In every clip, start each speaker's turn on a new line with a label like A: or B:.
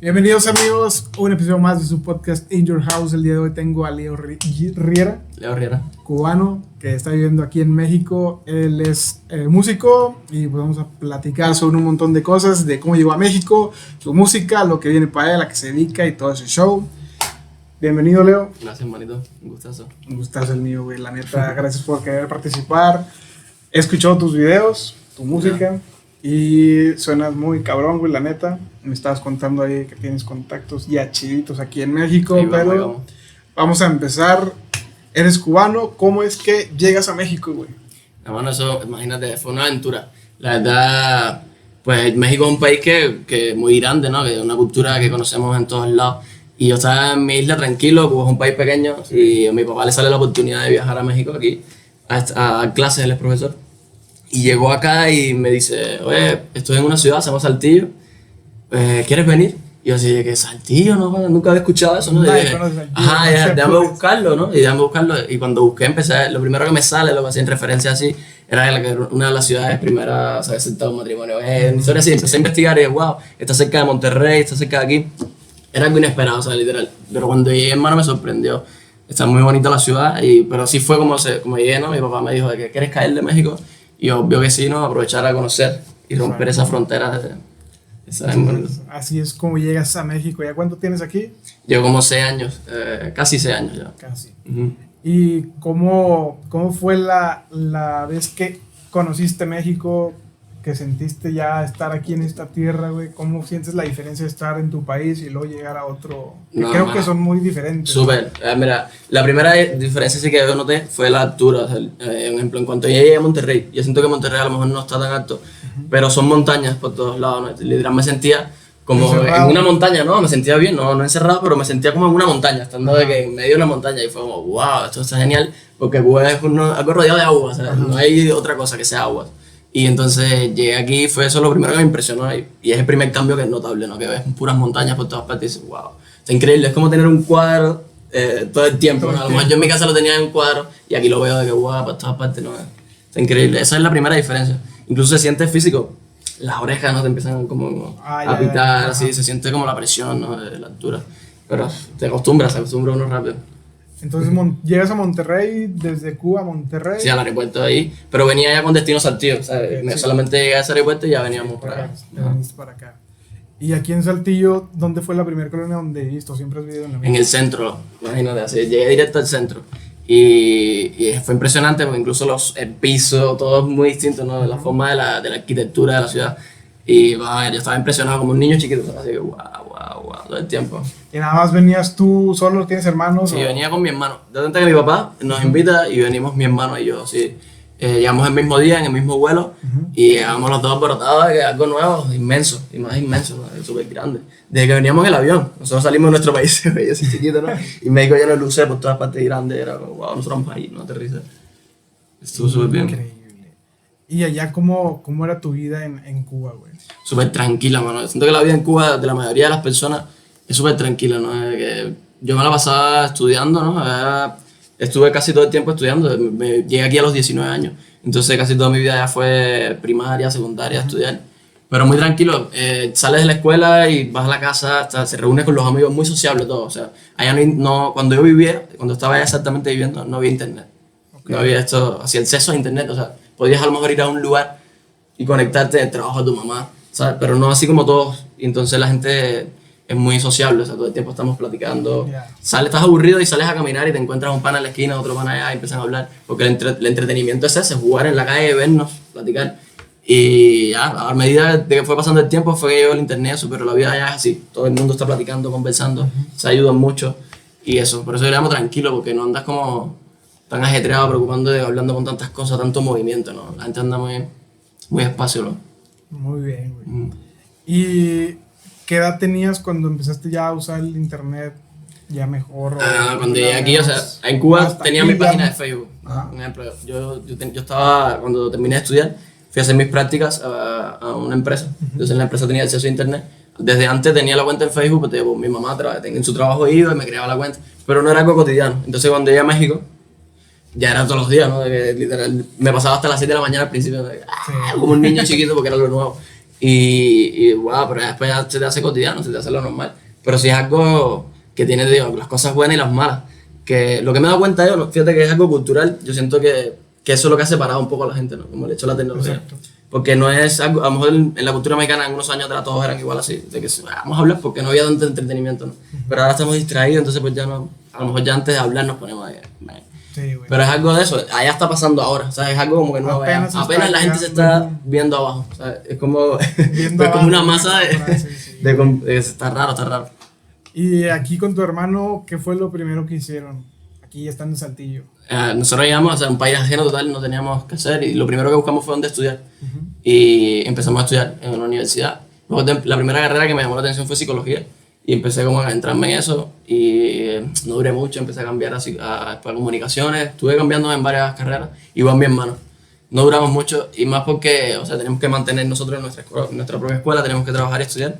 A: Bienvenidos amigos, un episodio más de su podcast In Your House. El día de hoy tengo a Leo Riera, cubano, que está viviendo aquí en México. Él es músico y pues vamos a platicar sobre un montón de cosas, de cómo llegó a México, su música, lo que viene para él, a qué se dedica y todo ese show. Bienvenido, Leo.
B: Gracias, manito, un gustazo.
A: Un gustazo el mío, güey, la neta, gracias por querer participar. He escuchado tus videos, tu música. Y suenas muy cabrón, güey, la neta. Me estabas contando ahí que tienes contactos ya chiditos aquí en México, pero vamos a empezar. Eres cubano, ¿cómo es que llegas a México, güey?
B: Hermano, eso, imagínate, fue una aventura. La verdad, pues México es un país que muy grande, ¿no? Que es una cultura que conocemos en todos lados. Y yo estaba en mi isla tranquilo, Cuba es un país pequeño, y a mi papá le sale la oportunidad de viajar a México aquí, a clases, él es profesor. Y llegó acá y me dice, oye, estoy en una ciudad, se llama Saltillo, ¿quieres venir? Y yo así, ¿qué Saltillo? No, nunca había escuchado eso, ¿no? Y dije, ajá, déjame buscarlo, ¿no? Y déjame buscarlo. Y cuando busqué, empecé, lo primero que me sale, lo que hacía en referencia así, era una de las ciudades primeras, ¿sabes? Sentado un matrimonio. En historia así, empecé a investigar y dije, wow, está cerca de Monterrey, está cerca de aquí. Era algo inesperado, o sea, literal. Pero cuando llegué, hermano, me sorprendió. Está muy bonita la ciudad, pero sí fue como llegué, ¿no? Mi papá me dijo, ¿quieres caer de México? Y obvio que sí, ¿no? Aprovechar a conocer y romper esa frontera.
A: Así es como llegas a México. ¿Ya cuánto tienes aquí?
B: Llevo como 6 años, casi 6 años ya.
A: Casi. ¿Y cómo fue la vez que conociste México, que sentiste ya estar aquí en esta tierra, güey? ¿Cómo sientes la diferencia de estar en tu país y luego llegar a otro? No, creo que son muy diferentes.
B: Súper. Mira, la primera diferencia sí que yo noté fue la altura. O sea, un ejemplo, en cuanto llegué a Monterrey, yo siento que Monterrey a lo mejor no está tan alto, pero son montañas por todos lados, ¿no? Literal me sentía como encerrado. En una montaña, ¿no? Me sentía bien, no encerrado, pero me sentía como en una montaña, estando de que en medio de una montaña, y fue como, wow, esto está genial, porque Cuba es algo rodeado de agua, o sea, no hay otra cosa que sea agua. Y entonces llegué aquí, fue eso lo primero que me impresionó, y es el primer cambio que es notable, ¿no? Que ves puras montañas por todas partes y dices, wow, está increíble, es como tener un cuadro todo el tiempo, ¿no? A lo mejor yo en mi casa lo tenía en un cuadro, y aquí lo veo de que, wow, por todas partes, ¿no? Está increíble, esa es la primera diferencia. Incluso se siente físico, las orejas, ¿no? Te empiezan como a pitar, así, se siente como la presión, ¿no? De la altura, pero se acostumbra uno rápido.
A: Entonces llegas a Monterrey, desde Cuba a Monterrey.
B: Sí, al aeropuerto ahí, pero venía ya con destino Saltillo, o sea, sí. Solamente llegué a ese aeropuerto y ya veníamos para acá.
A: Veniste para acá. Y aquí en Saltillo, ¿dónde fue la primera colonia donde viste? ¿Siempre has vivido en la misma?
B: En el centro, imagínate, así, llegué directo al centro. Y fue impresionante porque incluso el piso, todo es muy distinto, ¿no? La forma de la arquitectura de la ciudad. Y yo estaba impresionado como un niño chiquito, así que wow, todo el tiempo.
A: ¿Y nada más venías tú solo? ¿Tienes hermanos?
B: Sí, venía con mi hermano. De repente que mi papá nos invita y venimos mi hermano y yo, sí. Llegamos el mismo día, en el mismo vuelo, y llegamos los dos alborotados de que algo nuevo, inmenso, y más inmenso, ¿no? Súper grande. Desde que veníamos en el avión, nosotros salimos de nuestro país, yo así chiquito, ¿no? Y México lleno de luces por todas partes grandes, era como, wow, nosotros vamos ahí, no aterriza. Estuvo súper bien.
A: Increíble. ¿Y allá cómo era tu vida en Cuba, güey?
B: Súper tranquila, mano. Siento que la vida en Cuba, de la mayoría de las personas, es súper tranquila, ¿no? Que yo me la pasaba estudiando, ¿no? Estuve casi todo el tiempo estudiando, llegué aquí a los 19 años, entonces casi toda mi vida ya fue primaria, secundaria, estudiar, pero muy tranquilo, sales de la escuela y vas a la casa, hasta se reúne con los amigos, muy sociable todo, o sea, allá cuando yo vivía, cuando estaba allá exactamente viviendo, no había internet, no había así acceso a internet, o sea, podías a lo mejor ir a un lugar y conectarte del trabajo a tu mamá, ¿sabes? Pero no así como todos, y entonces la gente es muy sociable, o sea, todo el tiempo estamos platicando. Estás aburrido y sales a caminar y te encuentras un pana en la esquina, otro pana allá y empiezan a hablar, porque el entretenimiento es ese, jugar en la calle, vernos, platicar. Y ya, a medida de que fue pasando el tiempo fue que llegó el internet, pero la vida allá es así, todo el mundo está platicando, conversando, se ayudan mucho y eso, por eso yo le llamo tranquilo, porque no andas como tan ajetreado, preocupando y hablando con tantas cosas, tanto movimiento, ¿no? La gente anda muy despacio, ¿no?
A: Muy bien, güey. ¿Y qué edad tenías cuando empezaste ya a usar el internet ya mejor?
B: Cuando llegué aquí, o sea, en Cuba tenía mi página de Facebook. Por ejemplo, yo estaba, cuando terminé de estudiar, fui a hacer mis prácticas a una empresa. Entonces la empresa tenía acceso a internet. Desde antes tenía la cuenta en Facebook, porque mi mamá en su trabajo iba y me creaba la cuenta, pero no era algo cotidiano. Entonces cuando llegué a México, ya era todos los días, ¿no? De que, literal, me pasaba hasta las 7 de la mañana al principio, como un niño chiquito porque era lo nuevo. y wow, pero después ya se te hace cotidiano, se te hace lo normal. Pero si es algo que tiene, digo, las cosas buenas y las malas, que lo que me he dado cuenta yo, fíjate que es algo cultural, yo siento que eso es lo que ha separado un poco a la gente, ¿no? Como el hecho de la tecnología.
A: Exacto.
B: Porque no es algo, a lo mejor en la cultura mexicana en unos años atrás todos eran igual así, de que vamos a hablar porque no había tanto entretenimiento, ¿no? Pero ahora estamos distraídos, entonces pues ya no, a lo mejor ya antes de hablar nos ponemos ahí.
A: Sí,
B: Pero es algo de eso, allá está pasando ahora, o sea, es algo como que no apenas la gente se está viendo abajo, o sea, es como, es como una masa de está raro.
A: Y aquí con tu hermano, ¿qué fue lo primero que hicieron? Aquí estando en Saltillo.
B: Nosotros llegamos a un país ajeno total, no teníamos que hacer y lo primero que buscamos fue dónde estudiar. Y empezamos a estudiar en una universidad. Luego la primera carrera que me llamó la atención fue psicología y empecé como a entrarme en eso y no duré mucho, empecé a cambiar para comunicaciones, estuve cambiando en varias carreras, igual mi hermano. No duramos mucho y más porque, o sea, tenemos que mantener nosotros en nuestra propia escuela, tenemos que trabajar y estudiar.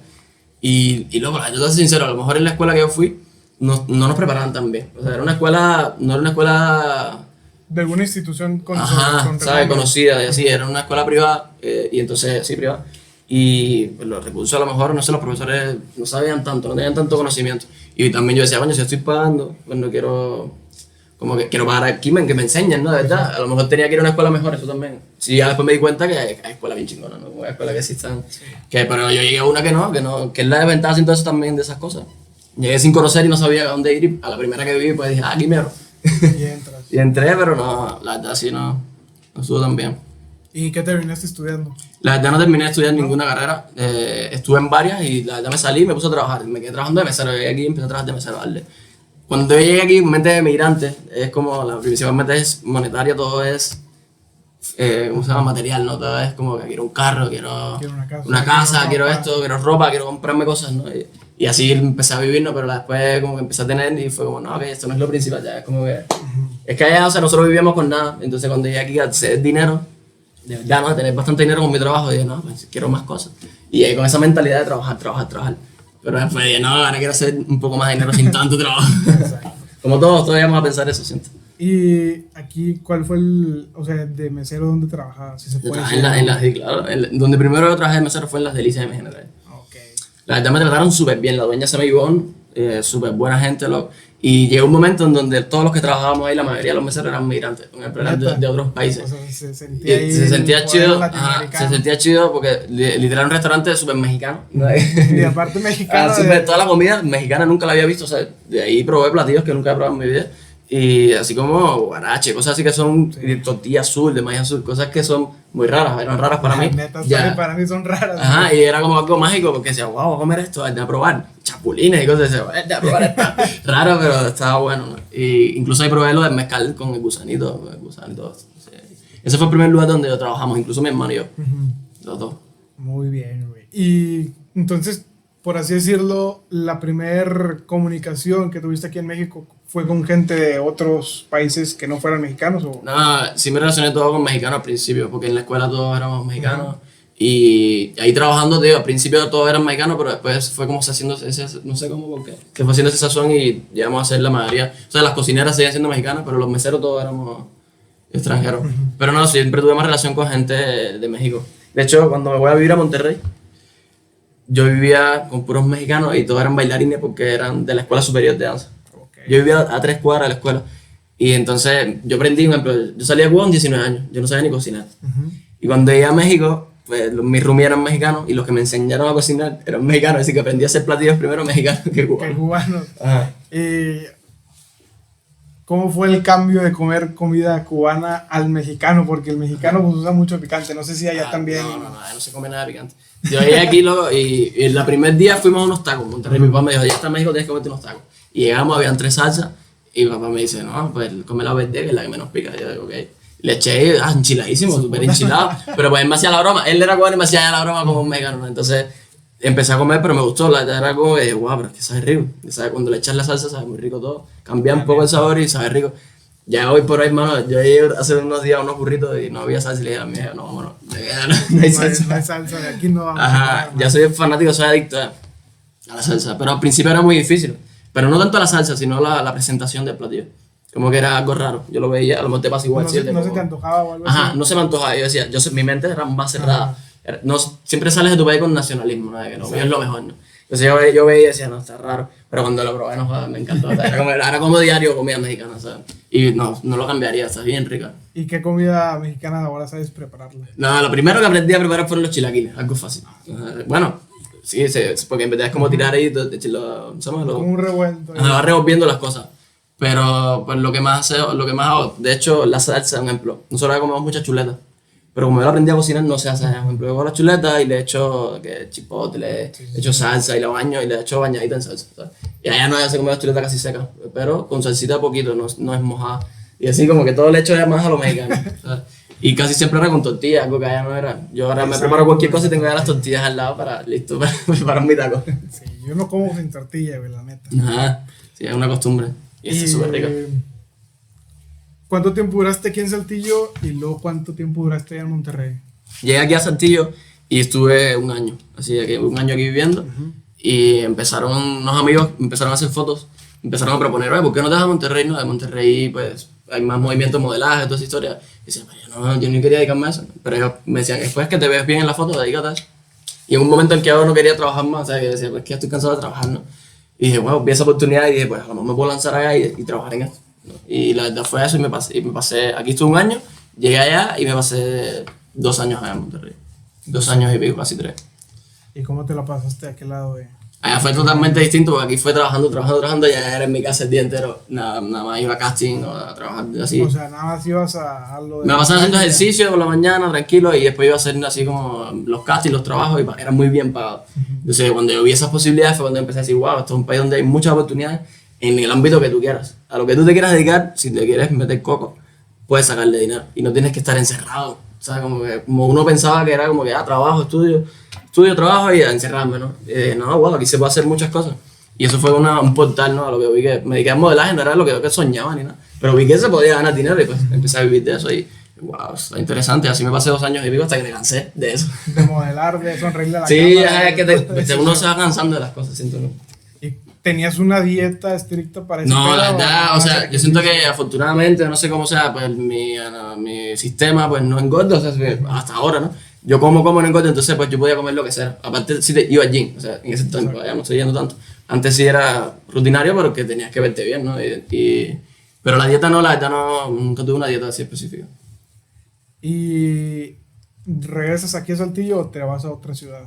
B: Y luego, yo te soy sincero, a lo mejor en la escuela que yo fui no nos preparaban tan bien. O sea, no era una escuela
A: de alguna institución
B: conocida y así, era una escuela privada y entonces, sí, privada. Y pues, los recursos a lo mejor, no sé, los profesores no sabían tanto, no tenían tanto conocimiento. Y también yo decía, bueno, si estoy pagando, pues no quiero, como que quiero pagar aquí, que me enseñen, ¿no? De verdad, a lo mejor tenía que ir a una escuela mejor, eso también. Sí, ya después me di cuenta que hay escuelas bien chingonas, ¿no? Hay escuelas que sí están, pero yo llegué a una que es la desventaja entonces también de esas cosas. Llegué sin conocer y no sabía a dónde ir y a la primera que vi pues dije, aquí mero. Y entré, pero no, la verdad sí no estuvo tan bien.
A: ¿Y qué terminaste estudiando?
B: La verdad no terminé de estudiar ninguna carrera, estuve en varias y la verdad me salí y me puse a trabajar. Me quedé trabajando de mesero, llegué aquí y empecé a trabajar de mesero, ¿vale? Cuando yo llegué aquí, mente de migrante, es como, la principalmente es monetaria, todo es, ¿cómo se llama? Material, ¿no? Todo es como que quiero un carro, quiero una casa, quiero esto, quiero ropa, quiero comprarme cosas, ¿no? Y así empecé a vivir, ¿no? Pero después como que empecé a tener y fue como, no, ok, esto no es lo principal, ya es como que... Es que allá, o sea, nosotros vivíamos con nada, entonces cuando llegué aquí a hacer dinero, de verdad, ¿no? Tener bastante dinero con mi trabajo, dije, no, pues quiero más cosas. Y ahí con esa mentalidad de trabajar. Pero después dije, no, ahora quiero hacer un poco más de dinero sin tanto trabajo. Como todos vamos a pensar eso, siento.
A: ¿Y aquí cuál fue o sea, de mesero dónde trabajabas? Si se puede decir.
B: Sí, claro. Donde primero yo trabajé de mesero fue en las Delicias de mi general. La verdad me trataron súper bien, la dueña se me Ivonne, súper buena gente, y llegó un momento en donde todos los que trabajábamos ahí, la mayoría de los meseros eran migrantes, eran de otros países.
A: O sea, se
B: sentía chido porque literal un restaurante súper mexicano.
A: Y aparte mexicano.
B: Toda la comida mexicana nunca la había visto, o sea, de ahí probé platillos que nunca he probado en mi vida. Y así como guarache, cosas así que son tortilla azul, de maíz azul, cosas que son muy raras, eran raras para mí.
A: Para mí son raras.
B: Ajá, y era como algo mágico porque decía, wow, voy a comer esto, de a probar chapulines y cosas, decía, de a probar esto. Raro, pero estaba bueno, ¿no? Y incluso ahí probé lo del mezcal con el gusanito. Sí. Ese fue el primer lugar donde trabajamos, incluso mi hermano y yo, los dos.
A: Muy bien, güey. Y entonces, por así decirlo, la primer comunicación que tuviste aquí en México fue con gente de otros países que no fueran mexicanos, ¿o?
B: No, sí me relacioné todo con mexicanos al principio, porque en la escuela todos éramos mexicanos. Y ahí trabajando, tío, al principio todos eran mexicanos, pero después fue como haciendo ese, no sé cómo, por qué, que fue haciendo ese sazón y llegamos a ser la mayoría. O sea, las cocineras seguían siendo mexicanas, pero los meseros todos éramos extranjeros. Pero no, siempre tuve más relación con gente de México. De hecho, cuando me voy a vivir a Monterrey, yo vivía con puros mexicanos y todos eran bailarines porque eran de la Escuela Superior de Danza. Yo vivía a 3 cuadras de la escuela. Y entonces yo aprendí, por ejemplo, yo salí a Cuba con 19 años, yo no sabía ni cocinar. Y cuando llegué a México, pues mis roomies eran mexicanos y los que me enseñaron a cocinar eran mexicanos, así que aprendí a hacer platillos primero mexicanos que cubanos.
A: ¿Cómo fue el cambio de comer comida cubana al mexicano? Porque el mexicano pues, usa mucho picante, no sé si allá también...
B: No se come nada de picante. Yo llegué aquí, loco, y el primer día fuimos a unos tacos, Monterrey, mi papá me dijo, ya está en México, tienes que comerte unos tacos. Y llegamos, habían 3 salsas, y mi papá me dice, no, pues come la verde, que es la que menos pica. Y yo digo, ok. Le eché enchiladísimo, súper enchilado, pero pues él me hacía la broma, él era cubano y me hacía la broma como un mexicano, ¿no? Entonces empecé a comer, pero me gustó, la verdad era como, guau, pero es que sabe rico, ¿sabes? Cuando le echas la salsa sabe muy rico todo, cambia un poco el sabor y sabe rico. Ya hoy por ahí, hermano, yo llegué hace unos días unos burritos y no había salsa y le dije a mi hija, no, vámonos, no hay salsa.
A: No hay salsa, de aquí no vamos.
B: Ajá, ya soy fanático, soy adicto a la salsa, pero al principio era muy difícil, pero no tanto la salsa, sino la presentación del platillo. Como que era algo raro, yo lo veía, a lo mejor te pasa igual.
A: No se te antojaba o algo así.
B: Ajá, no se me antojaba, yo decía, mi mente era más cerrada. no, siempre sales de tu país con nacionalismo, ¿no? De que lo mío es lo mejor, ¿no? Entonces yo veía y decía, no, está raro, pero cuando lo probé, no, joder, me encantó, o sea, era como diario comida mexicana, ¿sabes? Y no lo cambiaría, está bien rica.
A: ¿Y qué comida mexicana ahora sabes prepararla?
B: No, lo primero que aprendí a preparar fueron los chilaquiles, algo fácil. Bueno, sí, porque en verdad es como tirar ahí,
A: como un revuelto.
B: Vas revolviendo las cosas. Pero pues lo que más hago, de hecho, la salsa, por ejemplo, nosotros comemos muchas chuletas. Pero como yo lo aprendí a cocinar, no se hace. Por ejemplo, yo cojo las chuletas y le echo chipotle, le echo salsa y la baño y le echo bañadita en salsa, ¿sabes? Y allá no se come las chuletas casi secas, pero con salsita poquito, no es mojada. Y así como que todo le echo ya más a lo mexicano, ¿sabes? Y casi siempre era con tortillas, algo que allá no era. Yo ahora me preparo cualquier cosa y tengo ya las tortillas al lado para preparar mi taco.
A: Sí, yo no como sin tortilla, güey, la neta.
B: Ajá, sí, es una costumbre. Y es súper rico.
A: ¿Cuánto tiempo duraste aquí en Saltillo y luego cuánto tiempo duraste allá en Monterrey?
B: Llegué aquí a Saltillo y estuve un año, así que un año aquí viviendo. Y empezaron unos amigos, empezaron a hacer fotos, empezaron a proponer, oye, ¿por qué no te vas a Monterrey? No, de Monterrey pues hay más movimiento de modelaje, toda esa historia. Y decía, no, yo no quería dedicarme a eso. Pero ellos me decían, después que te ves bien en la foto, dedícate a eso. Y en un momento en que yo no quería trabajar más, o sea, que decía, pues que ya estoy cansado de trabajar, ¿no? Y dije, wow, vi esa oportunidad y dije, pues a lo mejor me puedo lanzar allá y trabajar en esto, ¿no? Y la verdad fue eso y me pasé, aquí estuve un año, llegué allá y me pasé 2 años allá en Monterrey. 2 años y pico, casi 3.
A: ¿Y cómo te la pasaste a aquel lado de...?
B: Allá fue totalmente distinto porque aquí fue trabajando, ya era en mi casa el día entero, nada más iba a casting o a trabajar así.
A: O sea, nada más ibas a lo de...
B: Me pasaba haciendo ejercicio por la mañana, tranquilo, y después iba a hacer así como los castings, los trabajos, y era muy bien pagado. Entonces, cuando yo vi esas posibilidades fue cuando empecé a decir, wow, esto es un país donde hay muchas oportunidades en el ámbito que tú quieras. A lo que tú te quieras dedicar, si te quieres meter coco, puedes sacarle dinero y no tienes que estar encerrado. O sea, como uno pensaba que era como que, trabajo, estudio, trabajo y a encerrarme, ¿no? No, wow, aquí se puede hacer muchas cosas. Y eso fue un portal, ¿no? A lo que vi que me dediqué a modelaje, no era lo que yo soñaba ni nada. Pero vi que se podía ganar dinero y pues empecé a vivir de eso y wow, está interesante. Así me pasé 2 años y pico hasta que me cansé de eso.
A: De modelar, de sonreírle a la
B: cámara.
A: Sí,
B: es que uno se va cansando de las cosas, siento, ¿no?
A: ¿Y tenías una dieta estricta para eso?
B: No, la verdad, o sea, yo siento que afortunadamente, no sé cómo sea, pues mi sistema pues no engorda, o sea, hasta ahora, ¿no? Yo como no engordo, entonces pues yo podía comer lo que sea. Aparte sí iba al gym, o sea, en ese tiempo, ya no estoy yendo tanto. Antes sí era rutinario, pero que tenías que verte bien, ¿no? Pero la verdad no, nunca tuve una dieta así específica.
A: ¿Y regresas aquí a Saltillo o te vas a otra ciudad?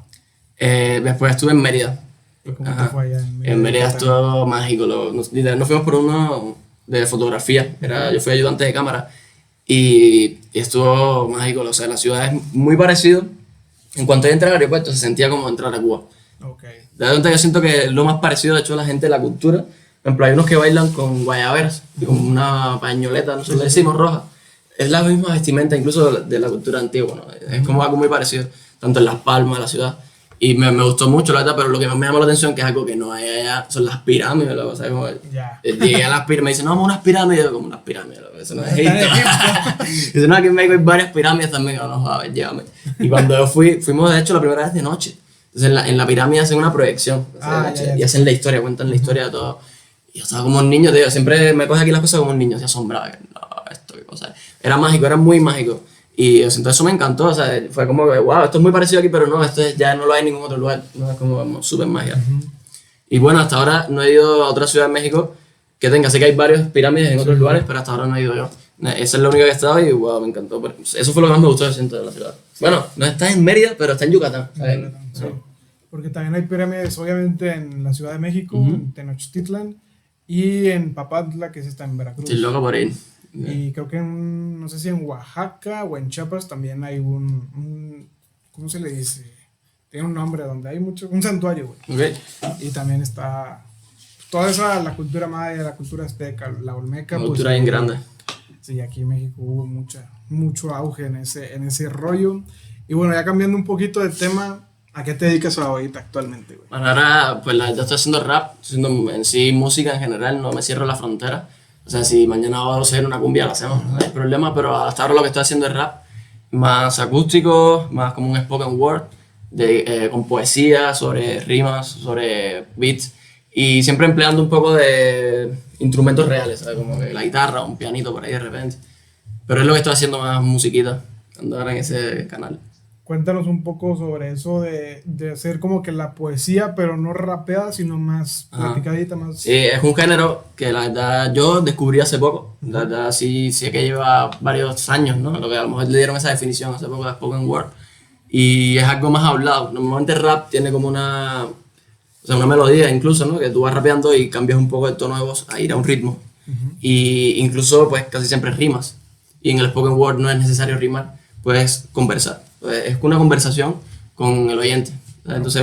B: Después estuve en Mérida.
A: ¿Cómo te fue allá en Mérida?
B: En Mérida estuvo mágico. Nos fuimos por uno de fotografía. Yo fui ayudante de cámara y estuvo mágico. O sea, la ciudad es muy parecida. En cuanto entré al aeropuerto se sentía como entrar a Cuba.
A: Okay.
B: De verdad yo siento que lo más parecido de hecho a la gente de la cultura. Por ejemplo, hay unos que bailan con guayaberas, con una pañoleta, nosotros le decimos roja. Es la misma vestimenta incluso de la cultura antigua, ¿no? Es como algo muy parecido, tanto en Las Palmas, la ciudad. Y me gustó mucho, la verdad, pero lo que más me llamó la atención, que es algo que no hay allá, son las pirámides, ¿no? O sea, como llegué a las pirámides, me dicen, no, vamos a unas pirámides, como unas pirámides, ¿no? Eso no es Egipto. Dice, no, aquí en México hay varias pirámides también, no, a ver, llévame. Y cuando yo fuimos de hecho la primera vez de noche. Entonces en la pirámide hacen una proyección, y hacen la historia, cuentan la historia de todo. Y yo estaba como un niño, tío, siempre me coge aquí las cosas como un niño, se asombraba, no, esto, qué cosa. Era mágico, era muy mágico. Y entonces eso me encantó, o sea, fue como que, wow, esto es muy parecido aquí, pero no, esto ya no lo hay en ningún otro lugar, no es como súper magia. Y bueno, hasta ahora no he ido a otra ciudad de México que tenga, sé que hay varias pirámides en otros lugares, pero hasta ahora no he ido yo. Esa es la única que he estado y wow, me encantó. Eso fue lo que más me gustó del centro de la ciudad. Bueno, no está en Mérida, pero está en Yucatán.
A: Sí. Porque también hay pirámides, obviamente, en la Ciudad de México, en Tenochtitlan, y en Papantla, que está en Veracruz.
B: Sí, loco por ahí.
A: Y creo que no sé si en Oaxaca o en Chiapas también hay ¿cómo se le dice? Tiene un nombre donde hay un santuario, güey.
B: Okay.
A: Y también está toda la cultura maya, la cultura azteca, la olmeca.
B: Una cultura bien grande.
A: Sí, aquí en México hubo mucho auge en ese rollo. Y bueno, ya cambiando un poquito de tema, ¿a qué te dedicas ahorita actualmente, güey?
B: Bueno, ahora pues yo estoy haciendo rap, estoy haciendo en sí música en general, no me cierro la frontera. O sea, si mañana vamos a hacer una cumbia, la hacemos, no hay problema, pero hasta ahora lo que estoy haciendo es rap, más acústico, más como un spoken word, con poesía, sobre rimas, sobre beats, y siempre empleando un poco de instrumentos reales, ¿sabes? Como que la guitarra, un pianito por ahí de repente. Pero es lo que estoy haciendo más musiquita, ando ahora en ese canal.
A: Cuéntanos un poco sobre eso de hacer como que la poesía, pero no rapeada, sino más platicadita, más...
B: Sí, es un género que la verdad yo descubrí hace poco. La verdad sí que lleva varios años, ¿no? Lo que a lo mejor le dieron esa definición hace poco de spoken word. Y es algo más hablado. Normalmente el rap tiene como una melodía incluso, ¿no? Que tú vas rapeando y cambias un poco el tono de voz a ir a un ritmo. Y incluso pues casi siempre rimas. Y en el spoken word no es necesario rimar, puedes conversar. Es una conversación con el oyente. Entonces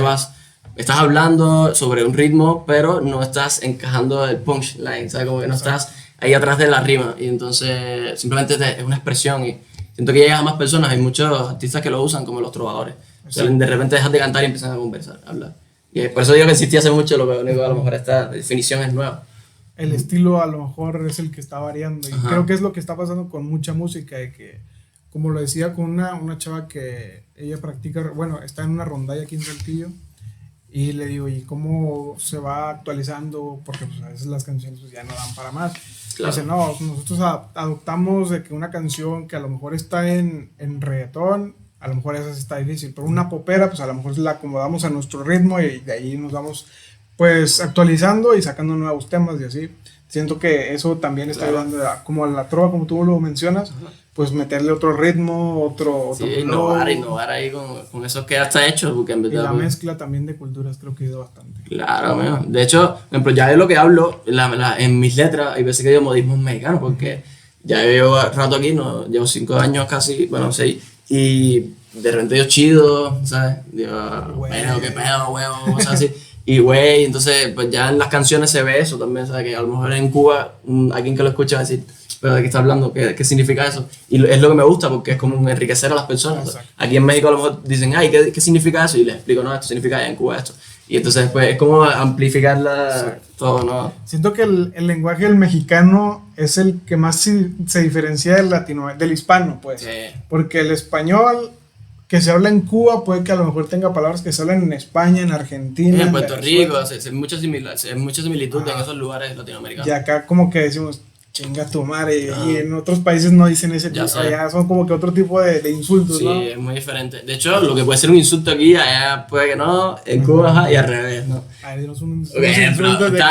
B: estás hablando sobre un ritmo, pero no estás encajando el punchline, ¿sabes? Como que no estás ahí atrás de la rima. Y entonces simplemente es una expresión y siento que llega a más personas. Hay muchos artistas que lo usan como los trovadores. O sea, de repente dejas de cantar y empiezan a conversar, a hablar. Y por eso digo que existía hace mucho, lo que único a lo mejor esta definición es nueva.
A: El estilo a lo mejor es el que está variando y creo que es lo que está pasando con mucha música, de que, como lo decía con una chava que ella practica, bueno, está en una rondalla aquí en Saltillo y le digo, ¿y cómo se va actualizando? Porque pues a veces las canciones pues, ya no dan para más. Claro. Dice, no, nosotros adoptamos de que una canción que a lo mejor está en reggaetón, a lo mejor esa está difícil, pero una popera pues a lo mejor la acomodamos a nuestro ritmo y de ahí nos vamos pues actualizando y sacando nuevos temas y así. Siento que eso también está ayudando como a la trova, como tú lo mencionas, pues meterle otro ritmo, otro
B: innovar ahí con eso que ya está hecho. Porque en verdad,
A: y la mezcla también de culturas creo que ayuda bastante.
B: Claro, amigo. De hecho, por ejemplo, ya de lo que hablo, en mis letras hay veces que digo modismos mexicanos, porque ya llevo rato aquí, ¿no? Llevo 5 años casi, bueno, 6, y de repente yo chido, ¿sabes? Digo, bueno, qué pedo, huevo, cosas así. Y güey, entonces pues ya en las canciones se ve eso también, ¿sabes? Que a lo mejor en Cuba alguien que lo escucha va a decir, pero ¿de qué está hablando? ¿Qué significa eso? Y es lo que me gusta porque es como enriquecer a las personas. Exacto. Aquí en México a lo mejor dicen, ay, ¿qué significa eso? Y les explico, no, esto significa allá en Cuba esto. Y entonces pues es como amplificar todo, ¿no?
A: Siento que el lenguaje del mexicano es el que más se diferencia del hispano, pues. Sí. Porque el español que se habla en Cuba puede que a lo mejor tenga palabras que se hablan en España, en Argentina,
B: en Puerto Rico, hay mucha similitud en esos lugares latinoamericanos.
A: Y acá como que decimos, chinga tu madre, y en otros países no dicen ese tipo, allá son como que otro tipo de insultos,
B: sí,
A: ¿no?
B: Sí, es muy diferente. De hecho, lo que puede ser un insulto aquí, allá puede que no, en Cuba y al revés, ¿no?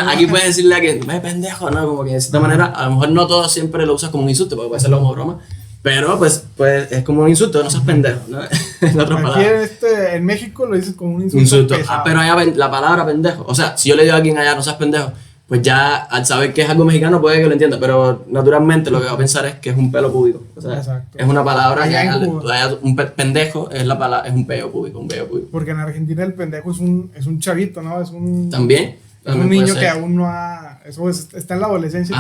B: Aquí puedes decirle a alguien, me pendejo, ¿no? Como que de cierta manera, a lo mejor no todo siempre lo usas como un insulto, porque puede serlo como broma. Pero pues es como un insulto, no seas pendejo, ¿no? En otras palabras.
A: En México lo dices como un insulto.
B: Pero allá la palabra pendejo, o sea, si yo le digo a alguien allá no seas pendejo, pues ya al saber que es algo mexicano puede que lo entienda, pero naturalmente lo que va a pensar es que es un pelo púbico. O sea, exacto. Es una palabra un pendejo es un pelo púbico, un vello púbico.
A: Porque en Argentina el pendejo es un chavito, ¿no?
B: También.
A: Es un niño que aún no ha... Eso está en la adolescencia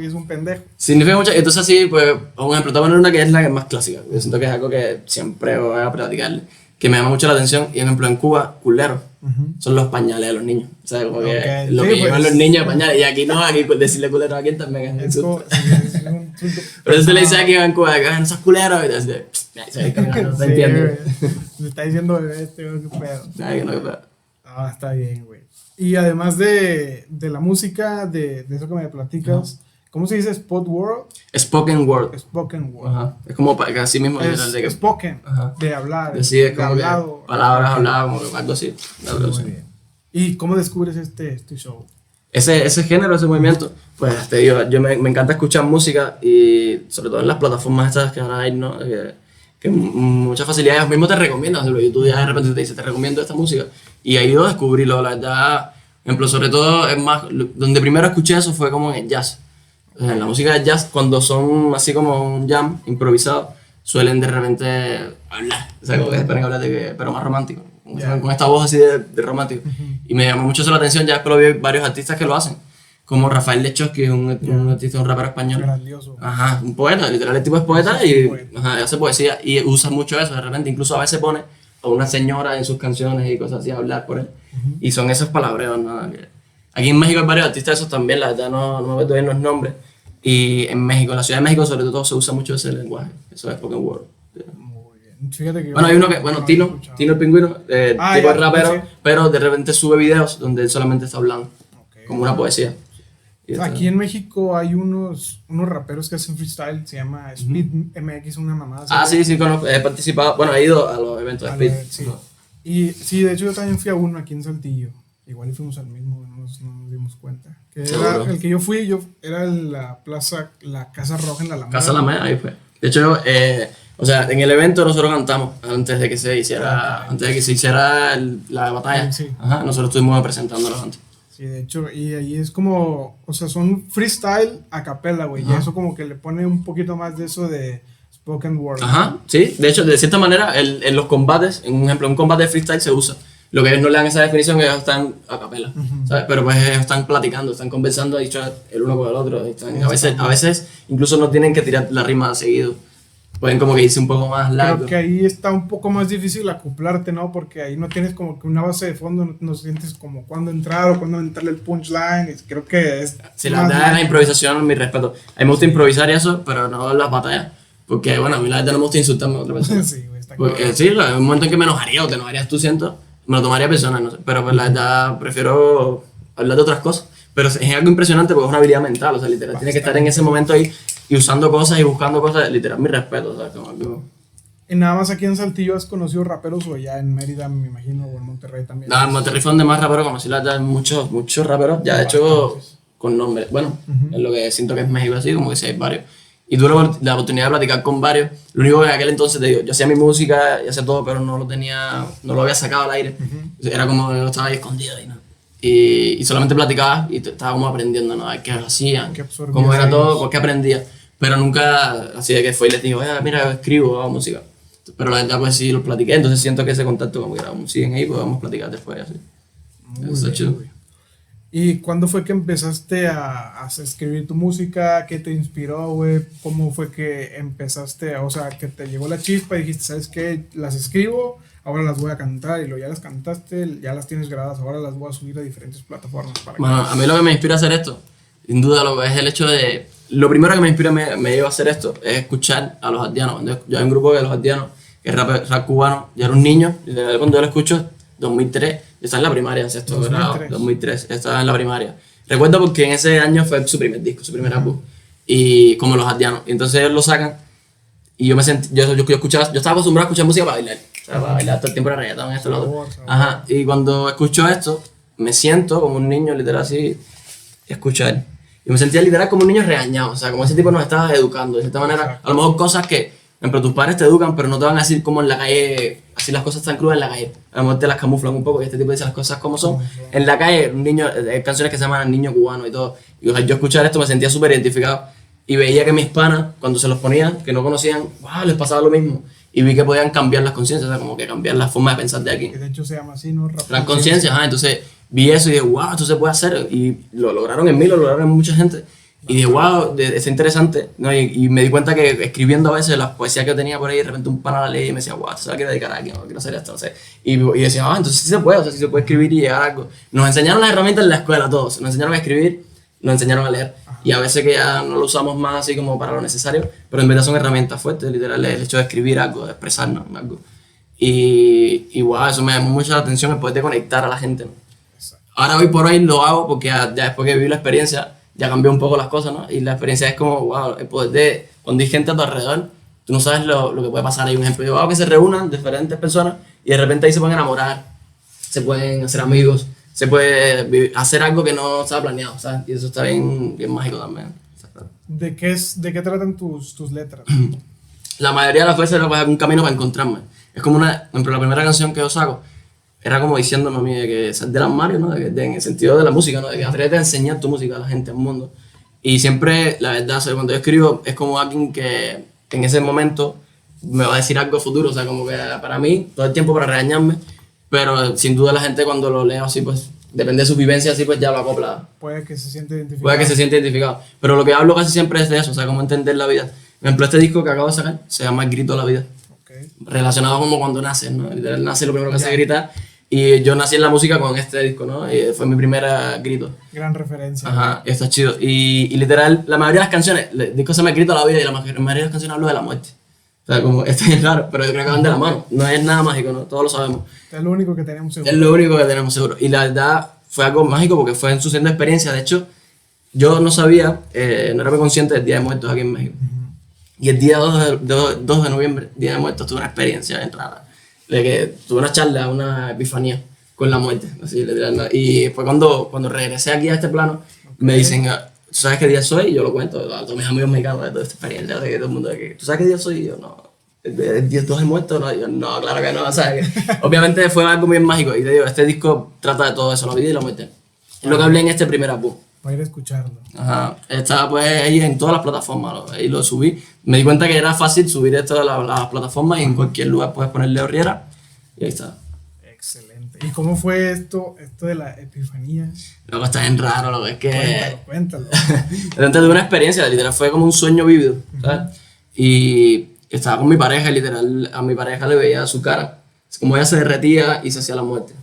A: y es un pendejo.
B: Significa mucho. Entonces así, pues, por ejemplo, te voy a poner una que es la más clásica. Yo siento que es algo que siempre voy a platicarle. Que me llama mucho la atención. Y, por ejemplo, en Cuba, culero, son los pañales de los niños. O sea, como que lo que llevan los niños pañales. Y aquí no, aquí decirle culero a quien también es un insulto. Pero eso se le dice aquí en Cuba, no sos culero. Y no se entiende.
A: Le está diciendo bebé, qué pedo.
B: Ay, que no, qué pedo.
A: Ah, está bien, güey. Y además de la música, de eso que me platicas, ¿cómo se dice? ¿Spot World?
B: Spoken Word.
A: Spoken Word.
B: Ajá. Es como así mismo.
A: Es spoken, de hablar.
B: Es como hablado. Palabras habladas, como algo así.
A: Muy bien. ¿Y cómo descubres este show?
B: Ese género, ese movimiento, pues te digo, yo me encanta escuchar música y sobre todo en las plataformas estas que ahora hay, ¿no? Que muchas facilidades ellos mismos te recomiendan. YouTube ya de repente te dice, te recomiendo esta música. Y ahí yo descubrirlo, la verdad. Por ejemplo, sobre todo, es más, donde primero escuché eso fue como en el jazz. En la música de jazz, cuando son así como un jam improvisado, suelen de repente hablar. O sea, como que esperan hablar pero más romántico. Con esta voz así de romántico. Y me llamó mucho eso la atención, ya después lo vi varios artistas que lo hacen. Como Rafael Lechos, que es un artista, un rapero español.
A: Grandioso.
B: Ajá, un poeta, literal, el tipo es poeta y hace poesía y usa mucho eso de repente. Incluso a veces pone a una señora en sus canciones y cosas así a hablar por él. Y son esos palabreos, ¿no? Aquí en México hay varios artistas esos también, la verdad no me acuerdo bien los nombres. Y en México, en la Ciudad de México sobre todo se usa mucho ese lenguaje, eso es spoken word.
A: Muy bien. Fíjate que
B: hay uno que, Tino el Pingüino, tipo rapero, sí. Pero de repente sube videos donde él solamente está hablando, como una poesía.
A: Aquí en México hay unos raperos que hacen freestyle, se llama Speed MX, una mamada.
B: Sí, conozco, he participado, bueno, he ido a los eventos de Speed.
A: Sí. Y sí, de hecho yo también fui a uno aquí en Saltillo. Igual fuimos al mismo, no nos dimos cuenta. Que era, el que yo fui, era en la plaza, la Casa Roja en la Alameda.
B: Casa Alameda, ahí fue. De hecho, o sea, en el evento nosotros cantamos antes de que se hiciera, la batalla. Sí. Ajá, nosotros estuvimos presentándolos antes.
A: Sí, de hecho, y ahí es como, o sea, son freestyle a capela, güey. Y eso como que le pone un poquito más de eso de spoken word.
B: Ajá, sí. De hecho, de cierta manera, en los combates, en un ejemplo, un combate de freestyle se usa. Lo que ellos no le dan esa definición es que ellos están a capela, ¿sabes? Pero pues ellos están platicando, están conversando, dicho el uno con el otro. A veces incluso no tienen que tirar la rima seguido. Pueden como que irse un poco más largo.
A: Creo que ahí está un poco más difícil acoplarte, ¿no? Porque ahí no tienes como que una base de fondo, no sientes como cuándo entrar o cuándo entrarle el punchline. Creo que es...
B: Sí, la verdad, la improvisación, mi respeto. A mí me gusta improvisar y eso, pero no en las batallas. Porque, bueno, a mí la verdad no me gusta insultarme a otra persona.
A: Sí, güey, está
B: porque claro. Sí, en un momento en que me enojaría o te enojarías tú, siento, me lo tomaría personal, no sé. Pero pues la verdad prefiero hablar de otras cosas. Pero es algo impresionante porque es una habilidad mental, o sea, literal. Tienes que estar en ese momento ahí y usando cosas y buscando cosas, literal, mi respeto, ¿sabes?
A: ¿Y nada más aquí en Saltillo has conocido raperos o ya en Mérida, me imagino, o en Monterrey también?
B: En Monterrey fue donde más raperos conocí, la verdad, muchos raperos, ya de hecho con nombre. Bueno, es lo que siento que es México así, como que sí hay varios. Y tuve la oportunidad de platicar con varios. Lo único que en aquel entonces, te digo, yo hacía mi música y hacía todo, pero no lo había sacado al aire. Era como yo estaba ahí escondido y no. Y solamente platicaba y estaba como aprendiendo, ¿no? Qué hacían, cómo era todo, por qué aprendía. Pero nunca así de que fue y les digo, mira, yo escribo, hago música. Pero la verdad pues sí los platiqué, entonces siento que ese contacto como que siguen ahí, pues vamos a platicar después así. Eso está chido.
A: ¿Y cuándo fue que empezaste a escribir tu música? ¿Qué te inspiró, güey? ¿Cómo fue que empezaste? O sea, que te llegó la chispa y dijiste, ¿sabes qué? Las escribo, ahora las voy a cantar, y luego ya las cantaste, ya las tienes grabadas, ahora las voy a subir a diferentes plataformas.
B: Bueno, a mí lo que me inspira a hacer esto, sin duda, es el hecho de... Lo primero que me inspira, me lleva a hacer esto, es escuchar a los aldeanos. Yo hay un grupo de los aldeanos, que es rap cubano, yo era un niño, y cuando yo lo escucho, 2003, yo estaba en la primaria, en sexto grado, 2003, estaba en la primaria. Recuerdo porque en ese año fue su primer disco, su primer álbum, y como los aldeanos. Y entonces ellos lo sacan, y yo me sentí, yo escuchaba, yo estaba acostumbrado a escuchar música para bailar, o sea, para bailar todo el tiempo era reggaetón, esto, lo otro. Ajá, y cuando escucho esto, me siento como un niño, literal, así, y escuchar. Y me sentía literal como un niño regañado, o sea, como ese tipo nos estaba educando, de cierta manera, a lo mejor cosas que, ejemplo, tus padres te educan, pero no te van a decir como en la calle, así las cosas están crudas en la calle. A lo mejor te las camuflan un poco y este tipo dice las cosas como son. En la calle, un niño, hay canciones que se llaman Niño Cubano y todo. Y o sea, yo escuchar esto me sentía súper identificado. Y veía que mis panas, cuando se los ponían, que no conocían, wow, les pasaba lo mismo. Y vi que podían cambiar las conciencias, o sea, como que cambiar la forma de pensar de aquí.
A: Que de hecho se llama así, ¿no?
B: Las conciencias, entonces vi eso y dije, wow, esto se puede hacer. Y lo lograron en mí, lo lograron en mucha gente. Y dije, wow, es interesante, ¿no? Y me di cuenta que escribiendo a veces las poesías que tenía por ahí, de repente un pana la leía y me decía, wow, esto se la quiero dedicar a alguien, no quiero hacer esto, no sé. Y decía, entonces sí se puede, o sea, sí se puede escribir y llegar a algo. Nos enseñaron las herramientas en la escuela todos, nos enseñaron a escribir, nos enseñaron a leer. Y a veces que ya no lo usamos más así como para lo necesario, pero en verdad son herramientas fuertes, literal, el hecho de escribir algo, de expresarnos en algo. Y wow, eso me llamó mucho la atención, el poder de conectar a la gente, ¿no? Ahora hoy por hoy lo hago porque ya después que viví la experiencia, ya cambió un poco las cosas, ¿no? Y la experiencia es como, wow, el poder de, cuando hay gente a tu alrededor, tú no sabes lo que puede pasar. Hay un ejemplo, yo hago que se reúnan diferentes personas y de repente ahí se pueden enamorar, se pueden hacer amigos, se puede hacer algo que no estaba planeado, ¿sabes? Y eso está bien, bien mágico también.
A: ¿De qué tratan tus letras?
B: La mayoría de las veces era un camino para encontrarme. Es como por ejemplo, la primera canción que yo saco, era como diciéndome a mí de que sal del armario, ¿no? En el sentido de la música, ¿no? De que atrévete a enseñar tu música a la gente, al mundo. Y siempre, la verdad, cuando yo escribo, es como alguien que en ese momento me va a decir algo futuro, o sea, como que para mí, todo el tiempo para regañarme, pero sin duda la gente cuando lo leo así, pues, depende de su vivencia, así, pues ya lo acopla.
A: Puede que se siente identificado.
B: Puede que se siente identificado. Pero lo que hablo casi siempre es de eso, o sea, cómo entender la vida. Por ejemplo, este disco que acabo de sacar se llama El Grito de la Vida. Okay. Relacionado como cuando naces, ¿no? Literal, nace lo primero que hace es gritar. Y yo nací en la música con este disco, ¿no? Y fue mi primer grito.
A: Gran referencia.
B: Ajá, está chido. Y literal, la mayoría de las canciones, el disco se llama El Grito de la Vida y la mayoría de las canciones hablo de la muerte. O sea, como, esto es raro, pero yo creo que van de la mano. No es nada mágico, ¿no? Todos lo sabemos.
A: Es lo único que tenemos seguro.
B: Es lo único que tenemos seguro. Y la verdad, fue algo mágico porque fue en su senda experiencia. De hecho, yo no sabía, no era muy consciente del Día de Muertos aquí en México. Y el día 2 de noviembre, Día de Muertos, tuve una experiencia bien rara. De que tuve una charla, una epifanía con la muerte. Así, literalmente. Y después cuando regresé aquí a este plano, me dicen, ¿tú sabes qué día soy? Y yo lo cuento a todos mis amigos mexicanos de toda esta experiencia, de que todo el mundo, de que, ¿tú sabes qué día soy? Y yo, no. ¿El día 2 de muertos? No, y yo, no, claro que no. O sea, que, obviamente fue algo bien mágico. Y te digo, este disco trata de todo eso, la vida y la muerte. Es lo que hablé en este primer álbum.
A: Para ir a escucharlo.
B: Ajá, estaba pues ahí en todas las plataformas, ahí lo subí. Me di cuenta que era fácil subir esto a las plataformas y en cualquier lugar puedes poner Leo Riera y ahí está.
A: Excelente. ¿Y cómo fue esto de la epifanía?
B: Luego está bien raro, lo que es que...
A: Cuéntalo.
B: Dentro de una experiencia, literal, fue como un sueño vivido, ¿sabes? Y estaba con mi pareja, literal, a mi pareja le veía su cara, como ella se derretía y se hacía la muerte.